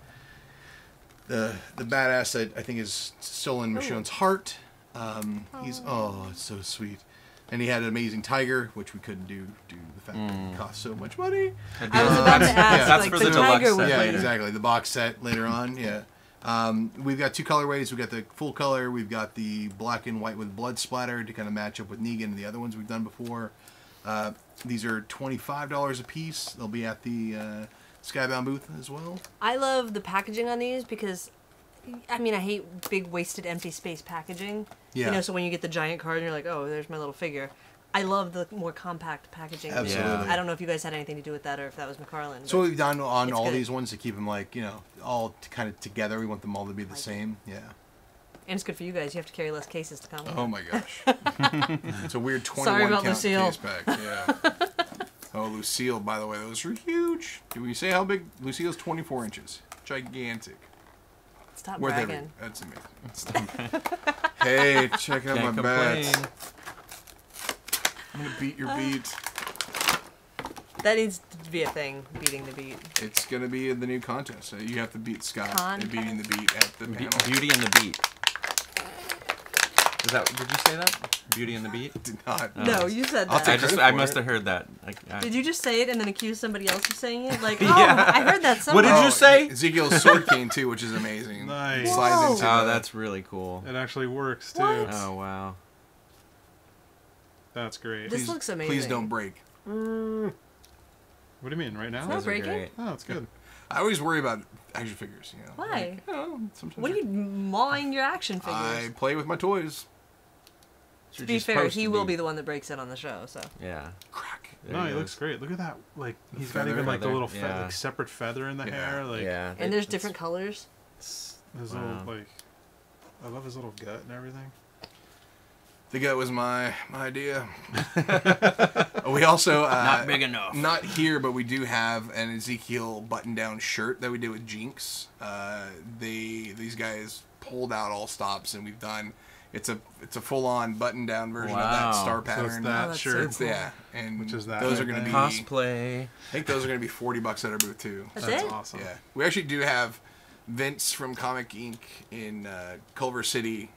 S4: badass that I think is stolen Michonne's heart. It's so sweet. And he had an amazing tiger, which we couldn't do due to the fact that it cost so much money.
S1: I was about to ask,
S3: That's
S1: like,
S3: for
S1: the
S3: the deluxe
S1: tiger
S3: set
S1: would
S4: Yeah,
S3: later.
S4: exactly. The box set later on. Yeah. We've got two colorways. We've got the full color. We've got the black and white with blood splatter to kind of match up with Negan and the other ones we've done before. These are $25 a piece. They'll be at the Skybound booth as well.
S1: I love the packaging on these because, I hate big wasted empty space packaging.
S4: Yeah.
S1: So when you get the giant card and you're like, oh, there's my little figure. I love the more compact packaging.
S4: Absolutely.
S1: I don't know if you guys had anything to do with that or if that was McFarlane.
S4: So what we've done on all
S1: good.
S4: these ones to keep them all kind of together. We want them all to be the same. Yeah.
S1: And it's good for you guys. You have to carry less cases to come.
S5: Oh my gosh. It's a weird 21
S1: Sorry about
S5: count
S1: Lucille.
S5: case pack. Yeah. Oh, Lucille, by the way, those are huge. Did we say how big? Lucille's 24 inches. Gigantic.
S1: Stop
S5: Worth
S1: bragging.
S5: That's amazing. Hey, check out
S3: Can't
S5: my
S3: complain.
S5: bat. I'm gonna beat your beat.
S1: That needs to be a thing, beating the beat.
S5: It's gonna be in the new contest. So you have to beat Scott at
S1: Contest?
S5: beating the beat at the panel.
S3: Beauty and the Beat. Is that? Did you say that? Beauty and the Beat?
S5: Did not.
S1: No, you said
S5: I'll
S1: that.
S5: take credit
S3: I
S5: for
S3: must
S5: it.
S3: have heard that.
S1: Did you just say it and then accuse somebody else of saying it? Like, oh,
S3: Yeah.
S1: I heard that somewhere.
S3: What did you say?
S5: Ezekiel's sword cane too, which is amazing.
S2: Nice.
S5: It slides
S1: Whoa.
S5: into
S3: Oh,
S5: the-
S3: that's really cool.
S2: It actually works too.
S1: What?
S3: Oh wow.
S2: That's great.
S1: This looks amazing.
S5: Please don't break.
S2: What do you mean? Right now?
S1: Not
S3: Those are
S1: breaking?
S3: great.
S2: Oh, it's good.
S5: I always worry about action figures. You know.
S1: Why?
S5: Like, I don't know, sometimes
S1: What are you mawing your action figures?
S5: I play with my toys.
S1: To be fair, he will be the one that breaks it on the show, so.
S3: Yeah.
S5: Crack.
S3: There
S2: No,
S3: he
S2: he
S3: goes.
S2: looks great. Look at that. Like he's got
S5: feather.
S2: even like the
S3: Feather,
S2: little
S3: yeah.
S2: like separate feather in the
S5: Yeah.
S2: hair. Like
S3: Yeah.
S1: And there's different colors.
S2: his
S3: Wow.
S2: little like. I love his little gut and everything.
S5: I think that was my idea. We also
S3: Not big enough.
S5: Not here, but we do have an Ezekiel button-down shirt that we did with Jinx. These guys pulled out all stops, and we've done. It's a full-on button-down version of that
S3: Wow.
S5: star
S2: So it's
S5: pattern.
S2: that
S1: that's
S2: shirt.
S1: so cool.
S5: Yeah, and
S2: Which is that
S5: those are
S2: right
S5: going to be.
S2: there.
S3: Cosplay.
S5: I think those are going to be $40 at our booth too.
S1: That's
S2: That's
S1: it?
S2: awesome.
S5: Yeah, we actually do have Vince from Comic Inc. in Culver City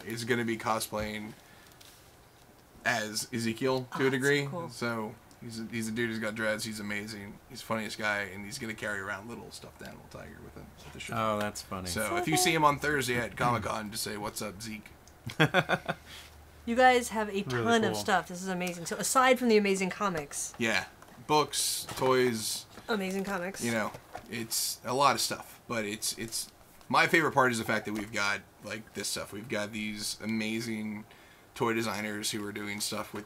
S5: is going to be cosplaying as Ezekiel to a
S1: that's
S5: degree.
S1: so cool.
S5: So he's a dude who's got dreads. He's amazing. He's the funniest guy, and he's going to carry around little stuffed animal tiger with him at the show.
S3: Oh, that's funny.
S5: So if you see him on Thursday at Comic Con, just say, "What's up, Zeke?"
S1: You guys have a ton
S2: Really
S1: of
S2: cool.
S1: stuff. This is amazing. So aside from the amazing comics,
S5: Yeah, books, toys.
S1: amazing comics.
S5: You know, it's a lot of stuff, but it's my favorite part is the fact that we've got like this stuff. We've got these amazing toy designers who are doing stuff with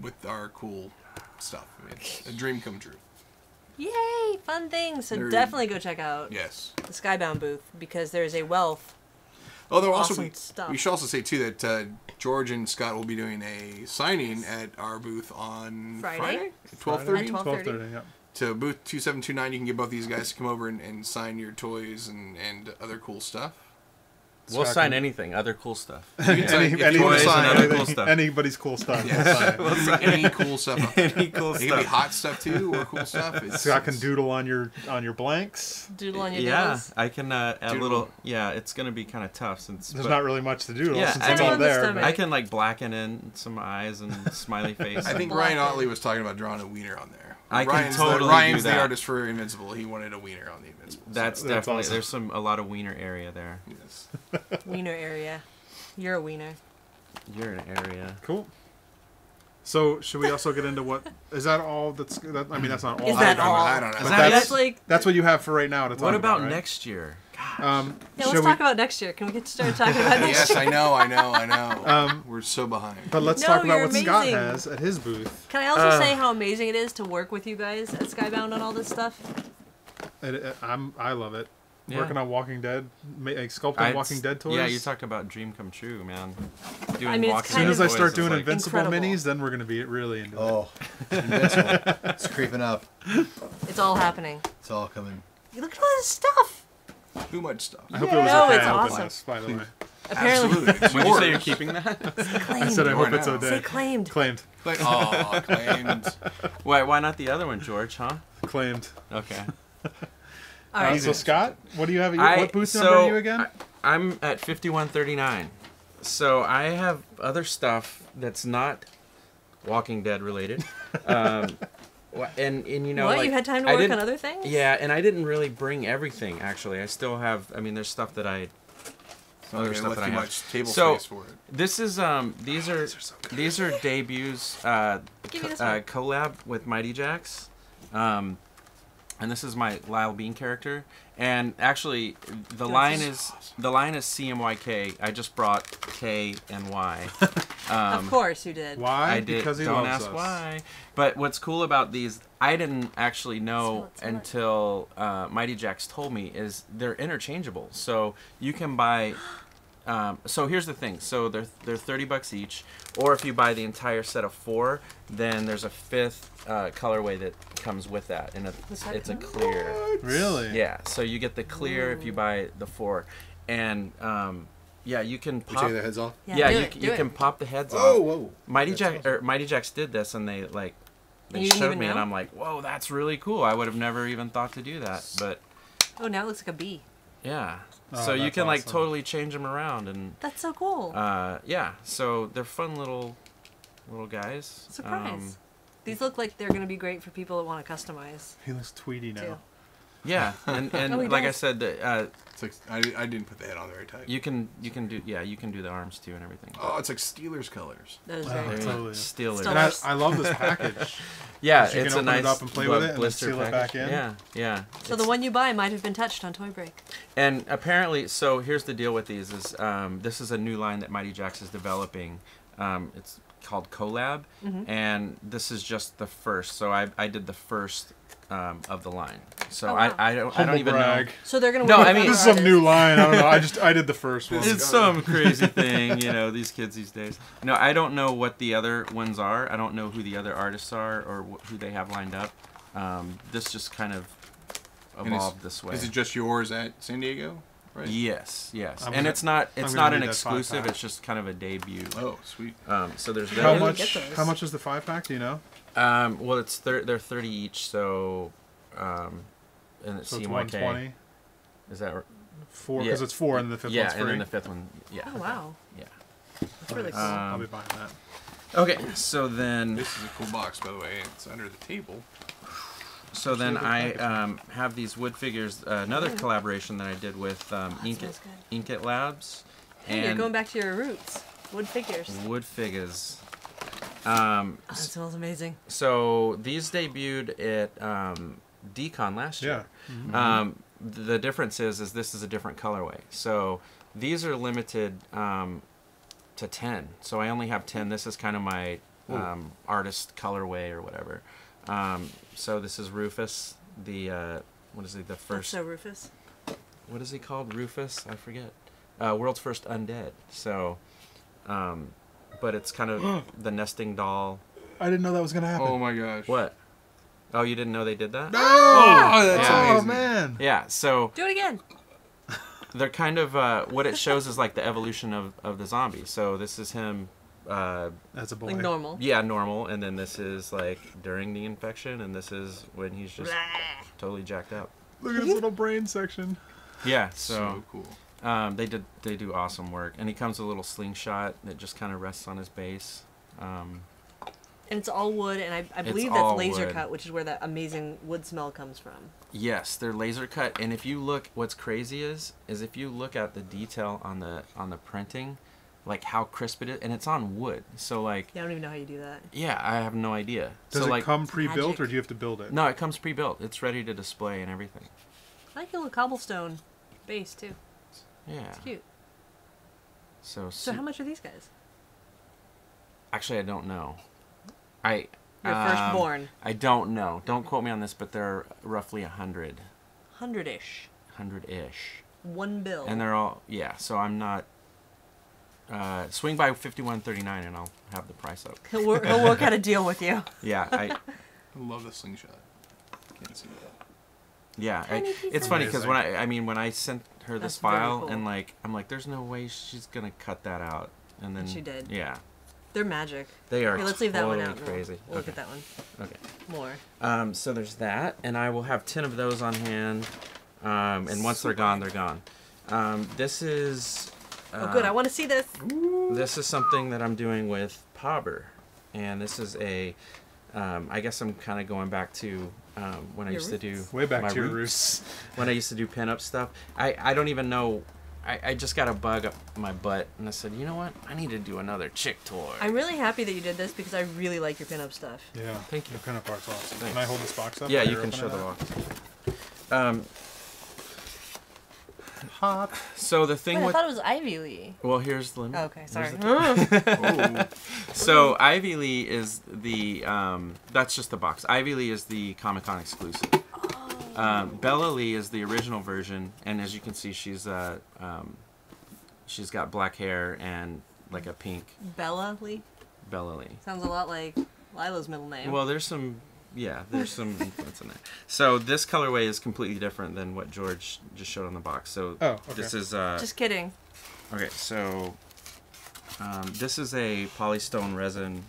S5: with our cool stuff. It's a dream come true.
S1: Yay! Fun things. So
S5: They're-
S1: definitely go check out
S5: Yes.
S1: the Skybound booth because there is a wealth.
S5: Although
S1: Awesome
S5: also
S1: stuff.
S5: we should also say too that George and Scott will be doing a signing at our booth on
S1: Friday?
S5: 12:30.
S1: At 12:30.
S2: 12:30. Yeah.
S5: To booth 2729, you can get both these guys to come over and sign your toys and other cool stuff.
S3: We'll
S2: Scott
S3: sign
S2: can-
S3: anything, other cool stuff.
S5: You can sign- if you
S2: Any,
S5: wanna
S3: toys
S5: sign
S3: and other
S5: anything-
S3: cool stuff.
S2: Anybody's cool stuff.
S5: Yeah,
S2: we'll sign.
S5: sign any cool stuff.
S3: Any cool
S5: It can be
S3: stuff.
S5: hot stuff too, or cool stuff.
S2: Scott can doodle on your blanks.
S1: Doodle on your
S3: Yeah,
S1: doodles.
S3: I can add a
S5: Doodle.
S3: little. Yeah, it's gonna be kind of tough since.
S2: There's
S3: but
S2: not really much to doodle
S3: Yeah,
S2: since
S3: I
S2: it's
S3: mean-
S2: all
S1: On the
S2: there.
S1: stomach.
S2: but-
S3: I can like blacken in some eyes and smiley face.
S5: I think
S1: Black
S5: Ryan
S1: and-
S5: Otley was talking about drawing a wiener on there.
S3: I can
S5: Ryan's
S3: totally
S5: Ryan's
S3: do
S5: the
S3: that.
S5: artist for Invincible. He wanted a wiener on the Invincible.
S3: That's
S5: so,
S3: definitely
S2: awesome.
S3: there's a lot of wiener area there.
S5: yes.
S1: Wiener area. You're a wiener.
S3: You're an area.
S2: Cool. So should we also get into what is that all? I mean, that's not all.
S1: Is that
S2: I don't know.
S1: all?
S5: I don't know.
S2: But
S3: that
S2: that's
S3: it?
S1: like.
S2: that's what you have for right now to talk
S3: What about
S2: right?
S3: next year?
S1: Yeah,
S2: Should
S1: let's
S2: we-
S1: talk about next year. Can we get started talking about next
S5: Yes,
S1: year?
S5: I know. We're so behind.
S2: But let's
S1: No,
S2: talk about
S1: you're
S2: what Scott
S1: amazing.
S2: has at his booth.
S1: Can I also say how amazing it is to work with you guys at Skybound on all this stuff?
S2: I love it.
S3: Yeah.
S2: Working on Walking Dead, sculpting Walking Dead toys.
S3: Yeah, you talked about dream come true, man. Doing
S1: I mean, it's
S3: walking
S2: As soon
S1: kind
S2: as
S1: of
S2: I start
S3: toys
S2: doing
S3: is like,
S2: Invincible
S1: incredible.
S2: minis, then we're gonna be really into it.
S4: Oh, Invincible. It's creeping up.
S1: It's all happening.
S4: It's all coming.
S1: You look at all this stuff.
S5: Too much stuff.
S2: I hope it was
S1: No,
S2: okay.
S1: it's
S2: I opened
S1: awesome.
S2: this, by the way.
S1: Apparently,
S5: Absolutely. It's
S3: Would you say you're
S5: yours.
S3: keeping that?
S1: claimed.
S2: I said I
S5: You
S2: hope
S5: are
S2: it's
S5: now.
S2: okay.
S1: Say claimed.
S2: Claimed.
S5: Like, oh, claimed.
S3: Why not the other one, George? Huh?
S2: Claimed.
S3: Okay.
S1: All right.
S2: So Scott, what do you have? What booth
S3: so
S2: number are you again?
S3: I'm at 5139. So I have other stuff that's not Walking Dead related. And you know,
S1: What?
S3: like,
S1: You had time to
S3: I
S1: work
S3: didn't-
S1: on other things?
S3: Yeah, and I didn't really bring everything actually. I still have. I mean, there's stuff that I. Other
S5: Okay,
S3: stuff
S5: left
S3: that I
S5: too
S3: have.
S5: much table
S3: So-
S5: space for it.
S3: This is these are debuts.
S1: Give me this one.
S3: Collab with Mighty Jax. And this is my Lyle Bean character. And actually, the line is CMYK. I just brought K and Y.
S1: Of course you did.
S2: Why?
S3: I did.
S2: Because he
S3: Don't
S2: loves
S3: ask
S2: us.
S3: why. But what's cool about these, I didn't actually know
S1: Smell it.
S3: until Mighty Jax told me, is they're interchangeable. So you can buy So here's the thing. So they're $30 each, or if you buy the entire set of 4, then there's a 5th colorway that comes with that, and it's a clear.
S2: Really?
S3: Yeah. So you get the clear if you buy the 4, and yeah, you can
S4: We
S3: pop.
S4: take their heads off.
S3: Yeah,
S1: do
S3: you
S1: it.
S3: can pop the heads
S4: Oh,
S3: off.
S4: whoa.
S3: Mighty Jacks did this, and they
S1: You didn't
S3: showed
S1: even
S3: me, and
S1: know?
S3: I'm like, whoa, that's really cool. I would have never even thought to do that, but
S1: Oh, now it looks like a bee.
S3: yeah.
S2: Oh,
S3: So you
S2: that's
S3: can like
S2: awesome.
S3: totally change them around, and
S1: That's so cool.
S3: yeah. So they're fun little guys.
S1: Surprise. These look like they're going to be great for people that want to customize.
S2: He looks Tweety now.
S1: Too.
S3: Yeah, and
S1: Oh, he
S3: like I
S1: does.
S3: said,
S4: It's like I didn't put the head on very tight.
S3: you can do the arms too and everything.
S4: Oh, it's like Steelers colors.
S1: That is
S2: Wow.
S1: very cool.
S2: Totally.
S3: Steelers.
S2: And I love this package.
S3: Yeah,
S2: You can
S3: it's a
S2: open it
S3: nice
S2: up and play with it and then
S3: blister
S2: seal it
S3: package.
S2: back in.
S3: Yeah, yeah.
S1: So the one you buy might have been touched on Toy Break.
S3: And apparently, so here's the deal with these: is this is a new line that Mighty Jacks is developing. It's called Collab, and this is just the first. So I did the first of the line. So
S1: Oh, wow.
S3: I don't
S2: Humble
S3: even
S2: brag.
S3: know.
S1: So they're going to
S3: No,
S1: work
S3: I
S1: with
S3: mean-
S1: other
S2: This is some
S1: artists.
S2: new line. I don't know. I did the first one.
S3: It's some crazy thing, these kids these days. No, I don't know what the other ones are. I don't know who the other artists are or who they have lined up. This just kind of evolved this way.
S5: Is it just yours at San Diego? Right.
S3: Yes, yes.
S2: I'm
S3: And
S2: gonna-
S3: it's not
S2: I'm
S3: it's
S2: gonna
S3: not an
S2: need that 5-pack.
S3: exclusive. It's just kind of a debut.
S5: Oh, sweet.
S3: So there's
S2: How
S3: that.
S1: Get
S2: much?
S1: those.
S2: How much is the 5-pack? Do you know?
S3: Well, it's they're 30 each, so and it's
S2: So it's
S3: CMYK.
S2: 120.
S3: Is that right?
S2: 4
S3: Yeah.
S2: because it's 4 and the 5th
S3: Yeah,
S2: one's free.
S3: and then the 5th one. Yeah.
S1: Oh, wow.
S3: Yeah.
S1: That's really cool.
S2: I'll be buying that.
S3: Okay, so then
S5: This is a cool box, by the way. It's under the table.
S3: I have these wood figures. Another collaboration that I did with
S1: smells
S3: Inkit Labs.
S1: Hey, you're going back to your roots. Wood figures.
S3: Wood figures.
S1: Oh, that smells amazing.
S3: So these debuted at Decon last year.
S2: Yeah.
S3: The difference is this is a different colorway. So these are limited to 10. So I only have 10. This is kind of my artist colorway or whatever. So this is Rufus, the what is he? The
S1: That's
S3: first.
S1: so Rufus.
S3: What is he called? Rufus? I forget. World's first undead. So, but it's kind of the nesting doll.
S2: I didn't know that was gonna happen.
S5: Oh my gosh.
S3: What? Oh, you didn't know they did that?
S5: Oh, that's
S3: Yeah.
S2: Oh
S5: amazing.
S2: man.
S3: Yeah. So
S1: Do it again.
S3: they're kind of what it shows is like the evolution of the zombie. So this is him.
S2: That's a boy.
S1: Like normal.
S3: Yeah, normal, and then this is like during the infection, and this is when he's just
S1: Blah.
S3: totally jacked up.
S2: Look at his little brain section.
S3: Yeah.
S5: So cool.
S3: They do awesome work, and he comes with a little slingshot that just kind of rests on his base.
S1: And it's all wood, and I
S3: It's
S1: believe that's
S3: all
S1: laser
S3: wood.
S1: cut, which is where that amazing wood smell comes from.
S3: Yes, they're laser cut, and if you look, what's crazy is if you look at the detail on the printing, like how crisp it is, and it's on wood. So like,
S1: Yeah, I don't even know how you do that.
S3: yeah, I have no idea.
S2: Does
S3: so
S2: it
S3: like,
S2: come pre-built
S1: magic.
S2: or do you have to build it?
S3: no, it comes pre-built. It's ready to display and everything.
S1: I like your little cobblestone base, too.
S3: Yeah.
S1: It's cute.
S3: So
S1: So how much are these guys?
S3: Actually, I don't know.
S1: Your firstborn.
S3: I don't know. Don't quote me on this, but they're roughly 100,
S1: 100-ish.
S3: 100-ish,
S1: One bill.
S3: and they're all I'm not. Swing by 5139 and I'll have the price up.
S1: He'll work out a deal with you.
S3: Yeah,
S5: I love the slingshot. Can't see that.
S3: it's funny because when I sent her this
S1: That's very
S3: file
S1: cool.
S3: and like I'm like, there's no way she's gonna cut that out, and then
S1: she did.
S3: Yeah,
S1: They're magic.
S3: they are.
S1: Here, let's leave that one
S3: totally
S1: out.
S3: Crazy.
S1: We'll look
S3: Okay.
S1: at that one
S3: Okay.
S1: more.
S3: So there's that, and I will have 10 of those on hand. And once they're gone, they're gone. This is.
S1: Oh, good. I want to see this.
S3: This is something that I'm doing with Pauber, and this is a. I guess I'm kind of going back to when I
S1: Your
S3: used to do
S2: Way back
S3: my
S2: to your
S3: roots.
S2: roots.
S3: When I used to do pinup stuff. I don't even know. I just got a bug up my butt, and I said, you know what? I need to do another chick toy.
S1: I'm really happy that you did this because I really like your pinup stuff.
S2: Yeah.
S3: Thank you.
S2: The pinup art's awesome.
S3: Thanks.
S2: Can I hold this box up?
S3: Yeah,
S2: while
S3: you
S2: you're
S3: can show the
S2: opening
S3: box.
S2: Hot.
S3: So the thing
S1: Wait, I
S3: with
S1: thought it was Ivy Lee.
S3: well, here's the
S1: Oh, okay, sorry.
S3: So Ivy Lee is the that's just the box. Ivy Lee is the Comic-Con exclusive. Bella Lee is the original version, and as you can see, she's she's got black hair and like a pink
S1: Bella Lee?
S3: Bella Lee.
S1: Sounds a lot like Lila's middle name.
S3: Well, there's some influence in there. So this colorway is completely different than what George just showed on the box. So this is
S1: Just kidding.
S3: okay. So this is a polystone resin.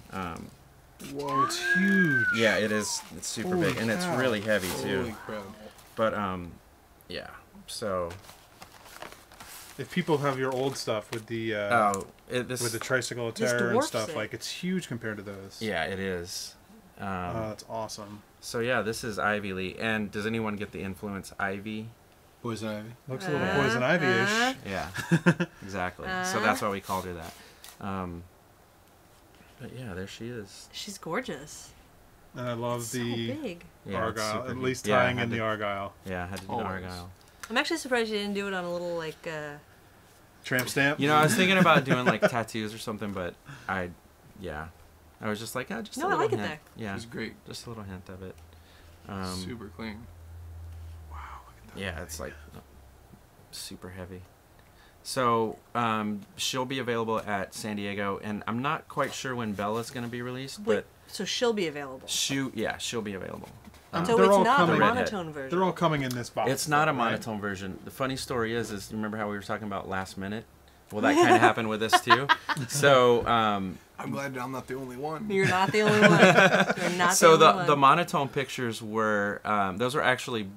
S2: Whoa, it's huge.
S3: Yeah, it is. It's super
S2: Holy
S3: big, and it's
S2: cow.
S3: really heavy too.
S5: Holy crap.
S3: But yeah. So
S2: If people have your old stuff with the with the tricycle of
S1: This
S2: terror and
S1: dwarfs
S2: stuff,
S1: it.
S2: like it's huge compared to those.
S3: yeah, it is.
S2: Oh, that's awesome.
S3: So yeah, this is Ivy Lee. And does anyone get the influence Ivy?
S4: Poison Ivy.
S2: Looks a little Poison Ivy-ish.
S3: Yeah, exactly. So that's why we called her that. But yeah, there she is.
S1: She's gorgeous.
S2: And I love
S1: So
S2: the
S1: big.
S3: Yeah, it's
S2: Argyle,
S3: super
S2: at
S3: big.
S2: least
S3: Yeah, I
S2: tying
S3: had
S2: in
S3: to-
S2: the Argyle.
S3: Yeah, I had to do
S5: Always.
S3: Argyle.
S1: I'm actually surprised you didn't do it on a little
S2: Tramp stamp.
S3: You know, I was thinking about doing like tattoos or something, but I was just like, just
S1: No,
S3: a
S1: I
S3: little
S1: like it
S3: hint.
S1: there.
S3: Yeah,
S5: It's great.
S3: just a little hint of it.
S5: Super clean.
S3: Yeah, it's like super heavy. So she'll be available at San Diego, and I'm not quite sure when Bella's going to be released,
S1: Wait,
S3: but
S1: so she'll be available.
S3: she'll be available.
S1: So
S2: They're
S1: it's
S2: all
S1: not a
S2: coming-
S1: monotone version.
S2: They're all coming in this box.
S3: It's not a
S2: though, right?
S3: monotone version. The funny story is you remember how we were talking about last minute? Well, that kind of happened with this too. So
S5: I'm glad I'm not the only one.
S1: You're not the only one. You're not
S3: so
S1: the only one.
S3: the monotone pictures were those were actually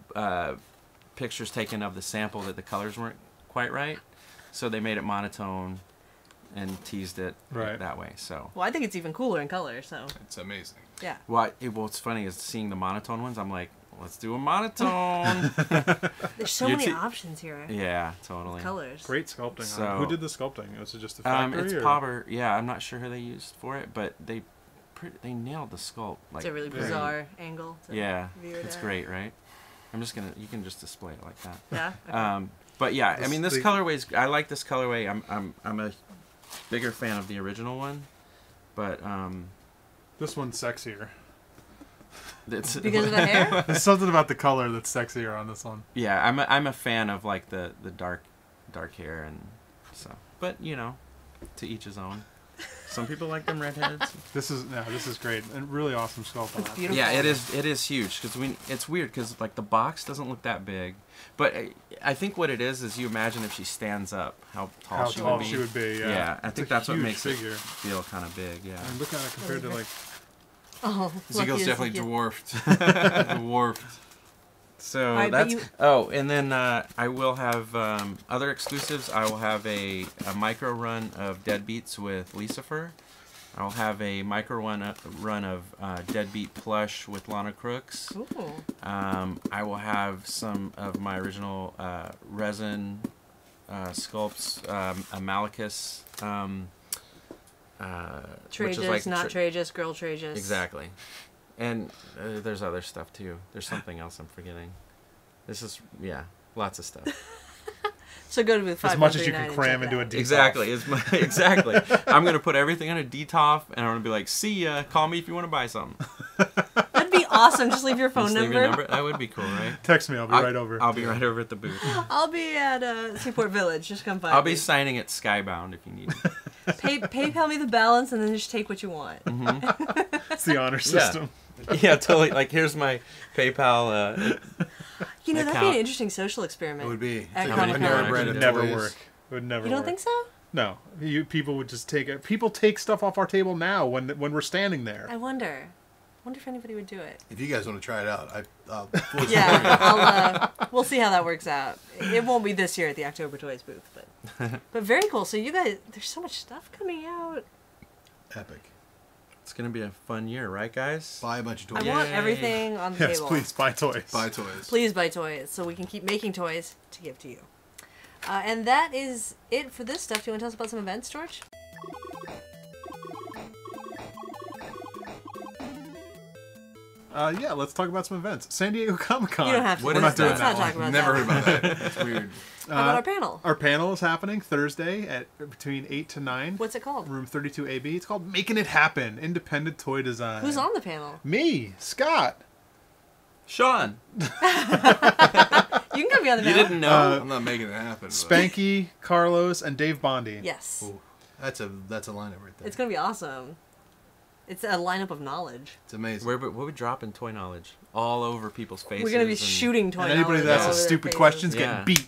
S3: pictures taken of the sample that the colors weren't quite right, so they made it monotone and teased it
S2: Right.
S3: that way. So
S1: Well, I think it's even cooler in color, so
S5: It's amazing.
S1: yeah.
S3: what's funny is seeing the monotone ones. I'm like, let's do a monotone.
S1: There's so
S3: Your
S1: many
S3: te-
S1: options here.
S3: Yeah, totally.
S1: Colors.
S2: Great sculpting.
S3: So-
S2: Who did the sculpting? Was it just the factory?
S3: It's
S2: or?
S3: Pauber. Yeah, I'm not sure who they used for it, but they nailed the sculpt. Like,
S1: It's a really
S2: very-
S1: bizarre angle. to
S3: Yeah,
S1: view it
S3: it's
S1: at.
S3: great, right? You can just display it like that.
S1: Yeah. Okay.
S3: But yeah, I mean, this
S2: the-
S3: colorway's. I like this colorway. I'm a bigger fan of the original one, but
S2: This one's sexier.
S3: it's
S1: Because of the hair?
S2: There's something about the color that's sexier on this one.
S3: yeah, I'm a fan of like the dark hair and so. But you know, to each his own. Some people like them redheads.
S2: This is great and really awesome sculpt on
S1: It's
S2: it.
S1: beautiful.
S3: Yeah, it is huge because it's weird because like the box doesn't look that big, but I think what it is you imagine if she stands up how tall,
S2: How
S3: she,
S2: tall
S3: would be.
S2: she would be. Yeah,
S3: Yeah, I
S2: It's
S3: think
S2: a
S3: that's what
S2: huge
S3: makes
S2: figure.
S3: it feel kind of big. Yeah.
S2: And look at it compared to like.
S1: Oh,
S5: Ezekiel's
S1: lucky
S5: definitely
S1: Ezekiel.
S5: dwarfed. Dwarfed.
S3: So
S1: Alright, but
S3: that's and then I will have other exclusives. I will have a micro run of Deadbeats with Lucifer. I'll have a micro run of Deadbeat Plush with Lana Crooks.
S1: Ooh.
S3: I will have some of my original resin sculpts, a Malachus. Which is
S1: Tragus,
S3: like
S1: not Tragus, girl Tragus.
S3: Exactly. And there's other stuff too. There's something else I'm forgetting. This is, lots of stuff.
S1: So go to with
S2: As much as you can cram into a DTOF.
S3: Exactly. Exactly. I'm going to put everything on a DTOF and I'm going to be like, see ya, call me if you want to buy something.
S1: That'd be awesome. Just leave your phone
S3: Just
S1: number.
S3: leave your number. That would be cool, right?
S2: Text me. I'll be right over.
S3: I'll be right over at the booth.
S1: I'll be at Seaport Village. Just come by.
S3: I'll be signing at Skybound if you need it.
S1: PayPal me the balance and then just take what you want.
S2: It's the honor system.
S3: Yeah, totally. Like, here's my PayPal.
S1: You know, that'd be
S3: account.
S1: an interesting social experiment.
S4: It would be.
S1: At
S4: It's like
S1: Comic-Con.
S4: Panera Bread
S2: It
S4: of
S2: would never
S4: toys.
S2: work. It would never
S1: You don't
S2: work.
S1: think so?
S2: No. People would just take it. People take stuff off our table now when we're standing there.
S1: I wonder if anybody would do it.
S4: If you guys want to try it out, I'll
S1: Yeah, we'll see how that works out. It won't be this year at the October Toys booth, but very cool. So you guys, there's so much stuff coming out.
S4: Epic.
S3: It's going to be a fun year, right, guys?
S4: Buy a bunch of
S1: I
S4: toys.
S1: want
S3: Yay.
S1: everything on the
S2: Yes,
S1: table.
S2: please buy toys.
S5: Buy toys.
S1: Please buy toys so we can keep making toys to give to you. And that is it for this stuff. Do you want to tell us about some events, George?
S2: Yeah, let's talk about some events. San Diego Comic-Con.
S1: You don't have to.
S3: What
S2: We're
S3: is
S2: not doing
S1: Let's
S2: that
S1: not
S2: one.
S1: talk about
S5: Never
S1: that.
S5: heard about that. That's weird.
S1: How about our panel?
S2: Our panel is happening Thursday at between 8 to 9.
S1: What's it called?
S2: Room 32AB. It's called Making It Happen, Independent Toy Design.
S1: Who's on the panel?
S2: Me, Scott.
S3: Shawn.
S1: You can come be on the
S3: You
S1: panel.
S3: didn't know?
S5: I'm not making it happen. but-
S2: Spanky, Carlos, and Dave Bondi.
S1: Yes.
S4: Ooh, that's a lineup right there.
S1: It's going to be awesome. It's a lineup of knowledge.
S4: It's amazing.
S3: What would drop in toy knowledge all over people's faces?
S1: We're going to be
S3: and-
S1: shooting toy
S2: And anybody
S1: knowledge
S2: that
S1: all
S2: asks
S1: over their
S2: stupid
S1: faces.
S2: questions
S3: Yeah.
S2: getting beat.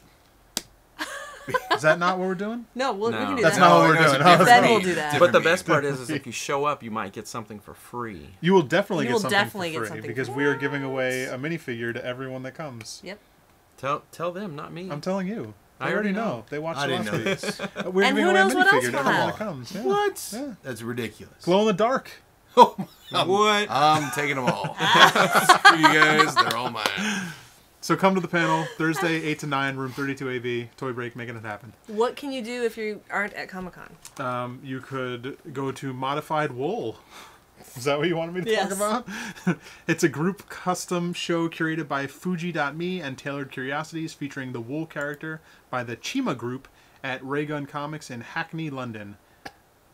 S2: Is that not what we're doing?
S1: No, we
S3: No.
S1: can do
S2: That's
S1: that.
S2: not what we're
S5: No, it's a
S2: doing.
S5: different
S1: Then
S5: meet.
S1: we'll do that.
S5: Different
S3: But the
S5: meet.
S3: best part is if you show up, you might get something for free.
S2: You will definitely
S1: You
S2: get
S1: will
S2: something
S1: definitely
S2: for
S1: get
S2: free
S1: something
S2: because
S1: for
S2: we are
S1: free.
S2: giving away a minifigure to everyone that comes.
S1: Yep.
S3: Tell them, not me.
S2: I'm telling you. They
S3: I
S2: already
S3: already
S2: know.
S3: know.
S2: They watched
S4: I
S2: the
S4: didn't
S2: last
S4: know
S2: week.
S4: this.
S2: We're
S1: And
S2: giving
S1: who
S2: away a
S1: knows what else
S2: minifigure to
S1: we'll
S2: everyone
S1: have.
S2: that comes. Yeah.
S4: What?
S2: Yeah.
S4: That's ridiculous.
S2: Glow in the dark.
S4: Oh,
S3: What?
S5: I'm taking them all. For you guys, they're all mine.
S2: So come to the panel Thursday, 8 to 9, room 32AV. Toy Break, making it happen.
S1: What can you do if you aren't at Comic-Con?
S2: You could go to Modified Wool. Is that what you wanted me to
S1: Yes.
S2: talk about? It's a group custom show curated by Fuji.me and Tailored Curiosities featuring the Wool character by the Chima Group at Raygun Comics in Hackney, London.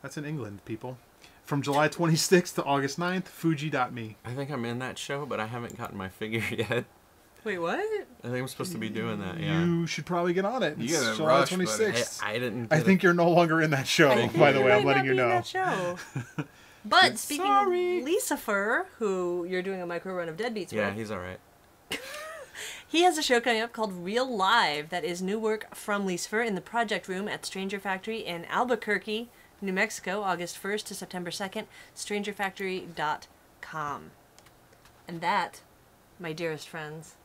S2: That's in England, people. From July 26th to August 9th, Fuji.me.
S3: I think I'm in that show, but I haven't gotten my figure yet.
S1: Wait, what?
S3: I think I'm supposed to be doing that, yeah.
S2: You should probably get on it.
S5: You
S2: It's
S5: gotta
S2: July
S5: rush, buddy.
S2: 26th.
S3: I didn't.
S2: I
S3: get
S2: think you're no longer in that show,
S1: I
S2: by the way.
S1: might
S2: I'm letting
S1: not
S2: you
S1: be in
S2: know.
S1: that show. But speaking
S3: Sorry.
S1: of Lucifer, who you're doing a micro run of Deadbeats
S3: Yeah,
S1: with,
S3: he's all right.
S1: he has a show coming up called Real Live that is new work from Lucifer in the Project Room at Stranger Factory in Albuquerque, New Mexico, August 1st to September 2nd, strangerfactory.com. And that, my dearest friends,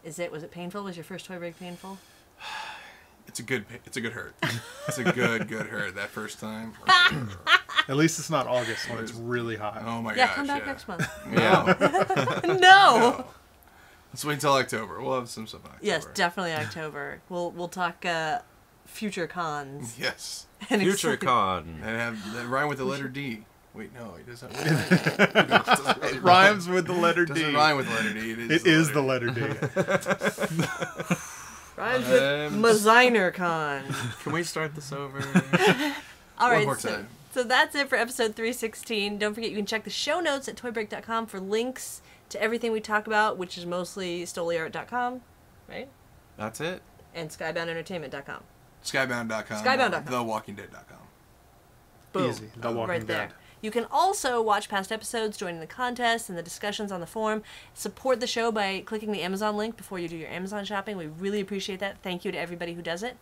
S1: is it. Was it painful? Was your first toy break painful?
S5: It's a good hurt. It's a good hurt that first time.
S2: At least it's not August when it's really hot.
S5: Oh my
S1: Yeah,
S5: gosh.
S1: come back next month.
S5: No.
S1: No!
S5: Let's wait until October. We'll have some stuff in October.
S1: Yes, definitely October. We'll talk future cons.
S5: Yes.
S1: And
S3: Future
S1: exciting-
S3: con.
S5: And have that rhyme with the letter D. Wait, no, it doesn't. It doesn't really
S2: It rhymes with the letter
S5: It doesn't
S2: D.
S5: rhyme with the letter D.
S2: It is the letter D.
S1: Rhymes with Maziner Con.
S3: Can we start this over?
S1: All right,
S5: more
S1: so,
S5: time.
S1: so that's it for episode 316. Don't forget you can check the show notes at toybreak.com for links to everything we talk about, which is mostly stoliart.com, right?
S3: That's it.
S1: And skyboundentertainment.com.
S5: Skybound.com.
S1: Skybound.com.
S5: TheWalkingDead.com.
S1: Boom.
S2: Easy. The Walking
S1: Right there.
S2: Dead.
S1: You can also watch past episodes, join in the contest and the discussions on the forum. Support the show by clicking the Amazon link before you do your Amazon shopping. We really appreciate that. Thank you to everybody who does it.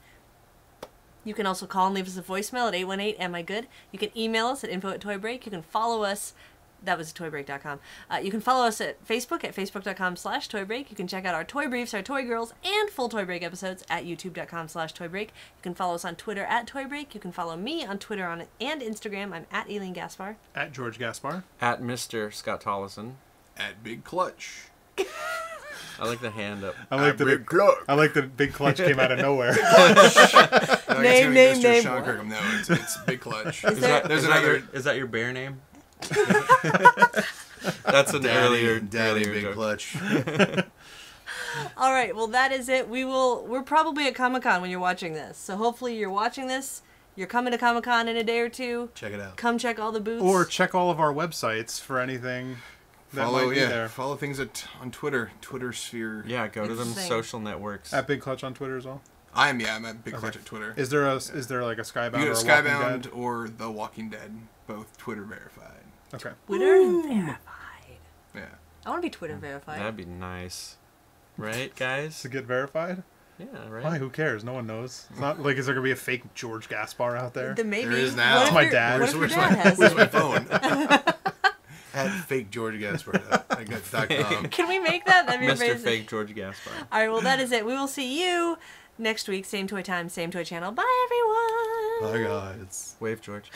S1: You can also call and leave us a voicemail at 818-AM-I-GOOD. You can email us at info@toybreak. You can follow us. That was toybreak.com. You can follow us at facebook.com/toybreak. You can check out our toy briefs, our toy girls, and full Toy Break episodes at youtube.com/toybreak. You can follow us on Twitter at toybreak. You can follow me on Twitter and Instagram. I'm at Aileen Gaspar.
S2: At George Gaspar.
S3: At Mr. Scott Tolleson.
S5: At Big Clutch.
S3: I like the hand up.
S2: I like that.
S5: Big Clutch.
S2: I like that Big Clutch came out of nowhere.
S1: Name, name.
S5: Shawn
S1: What?
S5: Kirkham. No, it's Big Clutch.
S1: Is there-
S5: There's another.
S3: Is that your bear name? That's an earlier
S4: Big
S3: joke.
S4: Clutch.
S1: All right, well that is it. We're probably at Comic-Con when you're watching this. So hopefully you're watching this. You're coming to Comic-Con in a day or two.
S4: Check it out.
S1: Come check all the booths.
S2: Or check all of our websites for anything that might be there.
S5: Follow things on Twitter. Twitter sphere.
S3: Yeah, go to them
S1: Interesting.
S3: social networks.
S2: At Big Clutch on Twitter as well.
S5: I'm at Big Clutch at Twitter.
S2: Is there like a Skybound
S5: You
S2: or
S5: go
S2: a
S5: to
S2: Walking
S5: Skybound
S2: Dead?
S5: or The Walking Dead, both Twitter verified.
S2: Okay.
S1: Twitter verified.
S5: Yeah.
S1: I want to be Twitter verified.
S3: That'd be nice. Right, guys?
S2: To get verified?
S3: Yeah, right?
S2: Why? Who cares? No one knows. It's not like, is there gonna be a fake George Gaspar out there?
S1: Then maybe.
S5: There is now.
S1: What
S5: It's
S1: if
S2: my
S1: your-
S2: dad.
S1: What if your
S5: Where's
S1: dad has
S5: Where's
S1: it?
S5: my phone?
S4: At fake George Gaspar.com.
S1: Can we make that? That'd be
S3: Mr.
S1: amazing.
S3: Fake George Gaspar.
S1: All right, well that is it. We will see you next week. Same toy time, same toy channel. Bye everyone.
S4: Bye, guys.
S3: Wave, George.